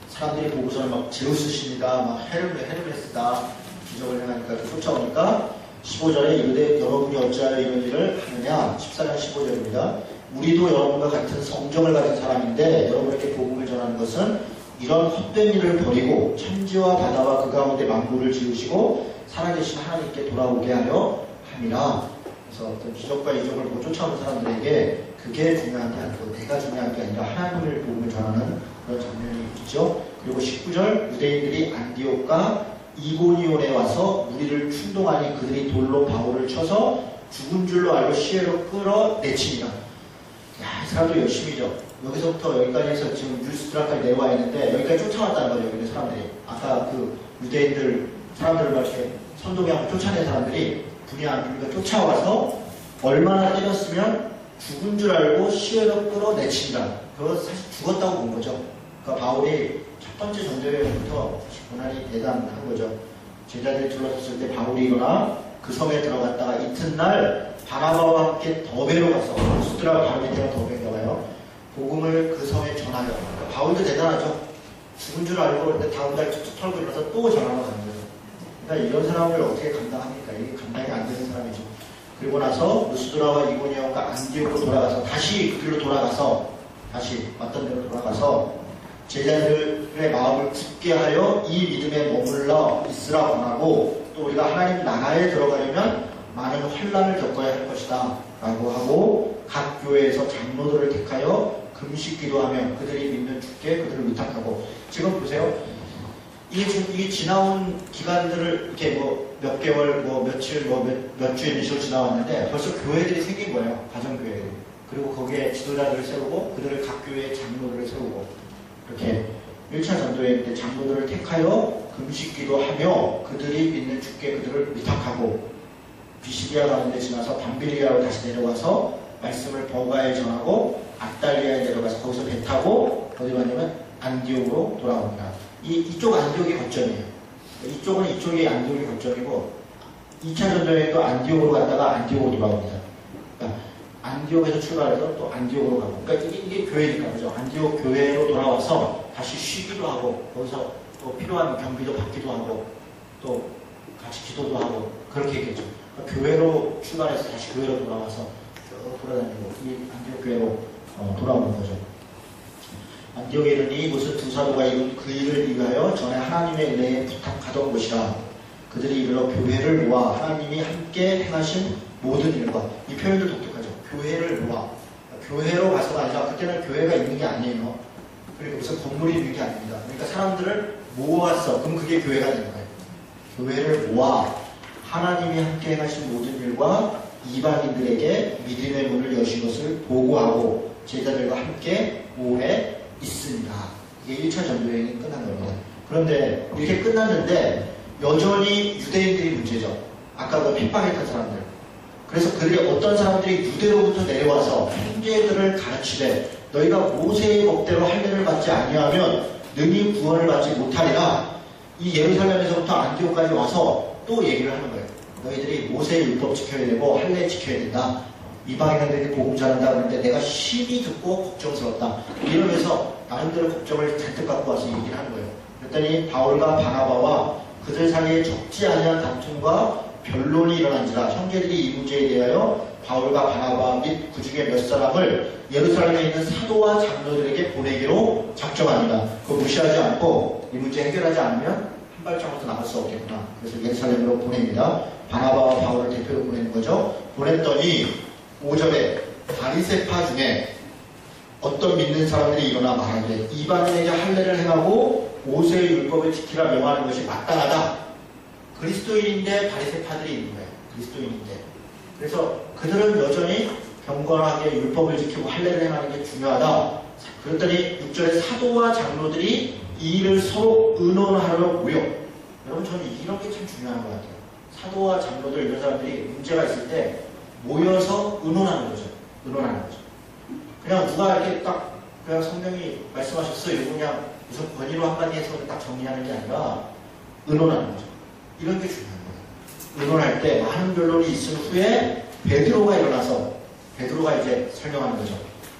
[SPEAKER 1] 사람들이 보고서는 막 제우스십니다, 막 헤르메스다 기적을 행하니까 쫓아오니까 15절에 이르되 여러분이 어찌하여 이런 일을 하느냐. 14장 15절입니다. 우리도 여러분과 같은 성정을 가진 사람인데 여러분에게 복음을 전하는 것은 이런 헛된 일을 버리고 천지와 바다와 그 가운데 만물을 지으시고 살아계신 하나님께 돌아오게 하려 함이라. 그래서 어떤 기적과 이적을 보고 쫓아오는 사람들에게 그게 중요한 게 아니고 내가 중요한 게 아니라 하나님의 복음을 전하는 그런 장면이 있죠. 그리고 19절 유대인들이 안디옥과 이고니온에 와서 무리를 충동하니 그들이 돌로 바울을 쳐서 죽은 줄로 알고 시외로 끌어내치니라. 야, 이 사람도 열심히죠. 여기서부터 여기까지 해서 지금 뉴스트라까지 내려와 있는데 여기까지 쫓아왔다는 거죠. 여기 있는 사람들이. 아까 그 유대인들 사람들을 이렇게 선동하고 쫓아낸 사람들이 그러니까 쫓아와서 얼마나 때렸으면 죽은 줄 알고 시외로 끌어내친다. 그거 사실 죽었다고 본 거죠. 그러니까 바울이 첫 번째 전쟁부터 고난이 대단한 거죠. 제자들이 둘러섰을 때 바울이 일어나 그 성에 들어갔다가 이튿날 바나바와 함께 더베로 가서 루스드라 바로 밑에가 더베인가 봐요. 복음을 그 성에 전하여. 그러니까 바울도 대단하죠. 죽은 줄 알고 근데 다음 날 툭툭 털고 일어나서 또 전하러 가는 거죠. 그러니까 이런 사람을 어떻게 감당합니까? 이게 감당이 안 되는 사람이죠. 그리고 나서 루스드라와 이고니온과 안디옥으로 돌아가서 다시 그 길로 돌아가서 다시 왔던 데로 돌아가서 제자들의 마음을 굳게 하여 이 믿음에 머물러 있으라 권하고, 또 우리가 하나님 나라에 들어가려면 많은 환난을 겪어야 할 것이다 라고 하고 각 교회에서 장로들을 택하여 금식 기도하며 그들이 믿는 주께 그들을 위탁하고. 지금 보세요. 이게 지나온 기간들을 이렇게 뭐 몇 개월, 뭐 며칠, 몇 주의 미시로 지나왔는데 벌써 교회들이 생긴 거예요. 가정교회들이. 그리고 거기에 지도자들을 세우고 그들을 각 교회의 장로들을 세우고 이렇게 1차 전도회 때 장로들을 택하여 금식 기도하며 그들이 믿는 주께 그들을 위탁하고, 비시디아 가운데 지나서 밤비리아로 다시 내려와서 말씀을 버가에 전하고 압달리아에 내려가서 거기서 배 타고 어디 갔냐면 안디옥으로 돌아옵니다. 이쪽 안디옥이 거점이에요. 이쪽이 안디옥이 거점이고 2차 전도회도 안디옥으로 갔다가 안디옥으로 돌아옵니다. 그러니까 안디옥에서 출발해서 또 안디옥으로 가고, 그러니까 이게 교회니까 그죠. 안디옥 교회로 돌아와서 다시 쉬기도 하고 거기서 또 필요한 경비도 받기도 하고 또 같이 기도도 하고 그렇게 얘기했죠. 그러니까 교회로 출발해서 다시 교회로 돌아와서 돌아다니고 이 안디옥 교회로 돌아오는 거죠. 안디옥에 이르니 이곳은 두 사도가 이룬 그 일을 위하여 전에 하나님의 은혜에 부탁하던 곳이라. 그들이 이르러 교회를 모아 하나님이 함께 행하신 모든 일과, 이 표현도 독특하죠. 교회를 모아. 교회로 가서가 아니라 그때는 교회가 있는 게 아니에요. 그리고 무슨 건물이 있는 게 아닙니다. 그러니까 사람들을 모았어. 그럼 그게 교회가 되는 거예요. 교회를 모아 하나님이 함께 하신 모든 일과 이방인들에게 믿음의 문을 여신 것을 보고하고 제자들과 함께 오래 있습니다. 이게 1차 전도여행이 끝난 겁니다. 그런데 이렇게 끝났는데 여전히 유대인들이 문제죠. 아까 그 핍박했던 사람들. 그래서 그들이 어떤 사람들이 유대로부터 내려와서 형제들을 가르치되 너희가 모세의 법대로 할례를 받지 아니하면 능히 구원을 받지 못하리라. 이 예루살렘에서부터 안디옥까지 와서 또 얘기를 하는 거예요. 너희들이 모세의 율법 지켜야 되고 할례 지켜야 된다. 이방인들이 복음 전한다 그러는데 내가 심히 듣고 걱정스럽다. 이러면서 나름대로 걱정을 잔뜩 갖고 와서 얘기를 하는 거예요. 그랬더니 바울과 바나바와 그들 사이에 적지 아니한 다툼과 변론이 일어난지라 형제들이 이 문제에 대하여 바울과 바나바 및 그 중에 몇 사람을 예루살렘에 있는 사도와 장로들에게 보내기로 작정합니다. 그거 무시하지 않고 이 문제 해결하지 않으면 한 발짝부터 나갈 수 없겠구나. 그래서 예루살렘으로 보냅니다. 바나바와 바울을 대표로 보내는 거죠. 보냈더니 5절에 바리새파 중에 어떤 믿는 사람들이 일어나 말하기를 이방인에게 할례를 행하고 모세의 율법을 지키라 명하는 것이 마땅하다. 그리스도인인데 바리새파들이 있는 거예요. 그리스도인인데. 그래서 그들은 여전히 경건하게 율법을 지키고 할례를 행하는 게 중요하다. 그랬더니 6절에 사도와 장로들이 이 일을 서로 의논하러 모여. 여러분 저는 이런 게 참 중요한 것 같아요. 사도와 장로들 이런 사람들이 문제가 있을 때 모여서 의논하는 거죠. 의논하는 거죠. 그냥 누가 이렇게 딱 그냥 성령이 말씀하셨어요. 이러고 그냥 무슨 권위로 한마디 해서 딱 정리하는 게 아니라 의논하는 거죠. 이런 게 중요한 거예요. 의논할 때 많은 변론이 있은 후에 베드로가 일어나서 베드로가 이제 설명하는 거죠.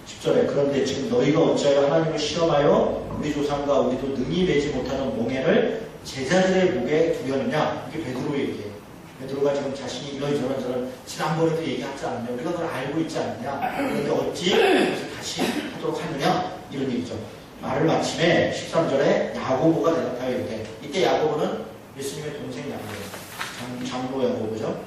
[SPEAKER 1] 10절에 그런데 지금 너희가 어찌하여 하나님을 시험하여 우리 조상과 우리도 능히 매지 못하는 몽해를 제자들의 목에 두려느냐. 이게 베드로의 얘기예요. 베드로가 지금 자신이 이런저런 지난번에도 얘기하지 않느냐. 우리가 그걸 알고 있지 않느냐. 그런데 어찌 그것을 다시 하도록 하느냐. 이런 얘기죠. 말을 마침에 13절에 야고보가 대답하여 이르되 이때 야고보는 예수님의 동생 야고보, 장로 야고보죠.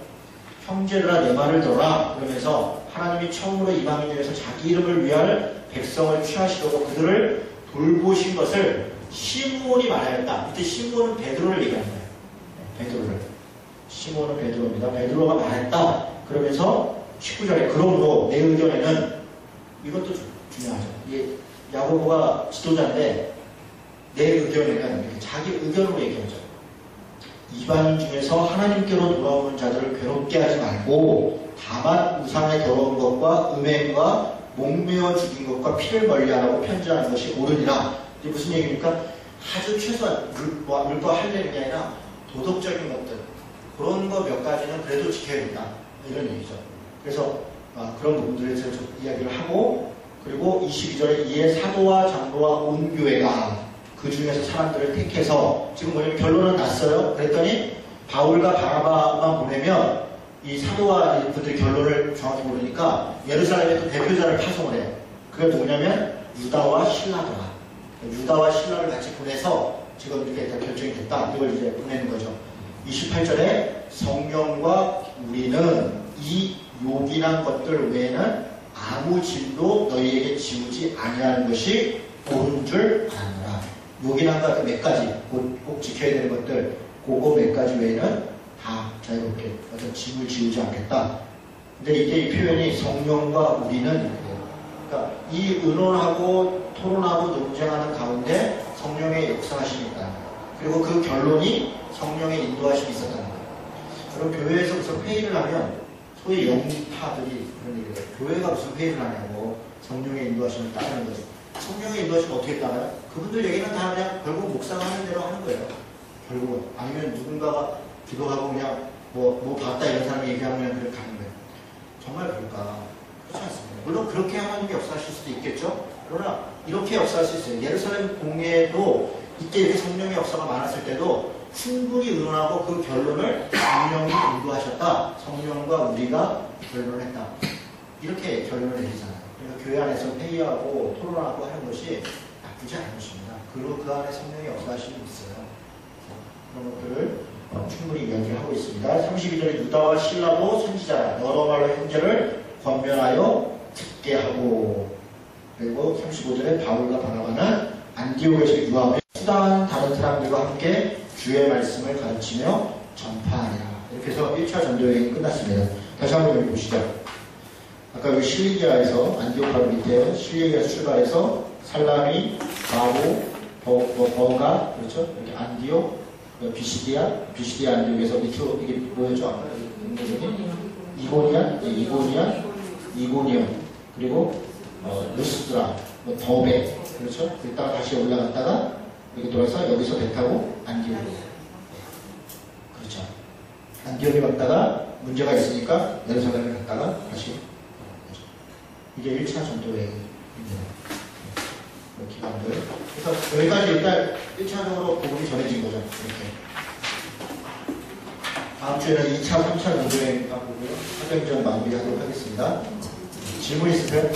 [SPEAKER 1] 형제들아 내 말을 들어라. 그러면서 하나님이 처음으로 이방인 중에서 자기 이름을 위할 백성을 취하시려고 그들을 돌보신 것을 시므온이 말하였다. 이때 시므온은 베드로를 얘기하는 거예요. 베드로를. 시므온은 베드로입니다. 베드로가 말했다. 그러면서 19절에 그러므로 내 의견에는 이것도 중요하죠. 이게 야고보가 지도자인데 내 의견에는 이렇게 자기 의견으로 얘기하죠. 이방인 중에서 하나님께로 돌아오는 자들을 괴롭게 하지 말고 다만 우상에 더러운 것과 음행과 목매어 죽인 것과 피를 멀리하라고 편지하는 것이 옳으니라. 이게 무슨 얘기입니까? 아주 최소한 율법 할례가 아니라 도덕적인 것들 그런 거 몇 가지는 그래도 지켜야 된다. 이런 얘기죠. 그래서 그런 부분들에 대해서 좀 이야기를 하고 그리고 22절에 이에 사도와 장로와 온 교회가 그 중에서 사람들을 택해서 지금 뭐냐면 결론은 났어요. 그랬더니 바울과 바나바만 보내면 이 사도와 그들의 결론을 정확히 모르니까 예루살렘에 또 대표자를 파송을 해요. 그게 누구냐면 유다와 실라더라. 유다와 실라를 같이 보내서 지금 이렇게 다 결정이 됐다. 이걸 이제 보내는 거죠. 28절에 성령과 우리는 이 요긴한 것들 외에는 아무 짐도 너희에게 지우지 아니하는 것이 옳은 줄 아노라. 요긴한 것 몇 가지 꼭 지켜야 되는 것들 그거 몇 가지 외에는 다 자유롭게 어떤 짐을 지우지 않겠다. 근데 이게 이 표현이 성령과 우리는 이렇게요. 그러니까 이 의논하고 토론하고 논쟁하는 가운데 성령의 역사하심이 있다는 거예요. 그리고 그 결론이 성령의 인도하심이 있었다는 거예요. 그럼 교회에서 무슨 회의를 하면 소위 영파들이 그런 얘기를 해요. 교회가 무슨 회의를 하냐고 성령의 인도하심을 따르는 거죠. 성령의 인도하심을 어떻게 따라요? 그분들 얘기는 다 그냥 결국 목사가 하는 대로 하는 거예요. 결국은. 아니면 누군가가 기도하고 그냥 뭐 봤다 이런 사람이 얘기하면 그냥 그렇게 가는 거예요. 정말 그럴까? 그렇지 않습니다. 물론 그렇게 하나님이 역사하실 수도 있겠죠. 그러나 이렇게 역사할 수 있어요. 예루살렘 공예도 이때 이렇게 성령의 역사가 많았을 때도 충분히 의논하고 그 결론을 성령이 인도하셨다. 성령과 우리가 결론을 했다. 이렇게 결론을 내리잖아요. 그러니까 교회 안에서 회의하고 토론하고 하는 것이 나쁘지 않은 것입니다. 그리고 그 안에 성령의 역사하심이 있어요. 그런 것들을 충분히 이야기하고 있습니다. 32절에 유다와 실라도 선지자라 여러 말로 형제를 권면하여 죽게 하고, 그리고 35절에 바울과 바나바는 안디옥에서 유학해 수다한 다른 사람들과 함께 주의 말씀을 가르치며 전파하니라. 이렇게 해서 1차 전도여행이 끝났습니다. 다시 한번 여기 보시죠. 아까 여기 실리기아에서 안디옥 바로 밑에 실리기아에서 출발해서 살라미, 바보, 버가 그렇죠? 이렇게 안디옥, 비시디아 안디옥에서 밑으로 이게 뭐였죠? 아까 이고니온 그리고 루스드라, 더베 그렇죠? 이따가 다시 올라갔다가 여기 돌아서 여기서 배 타고 안디옥으로 그렇죠? 안디옥에 갔다가 문제가 있으니까 예루살렘에 갔다가 다시 이게 1차 전도여행입니다. 기간들. 그래서 여기까지 일단 1차적으로 복음이 전해진 거죠. 이렇게. 다음 주에는 2차, 3차 전도여행 하고요. 사경전 마무리하도록 하겠습니다. 질문 있으세요?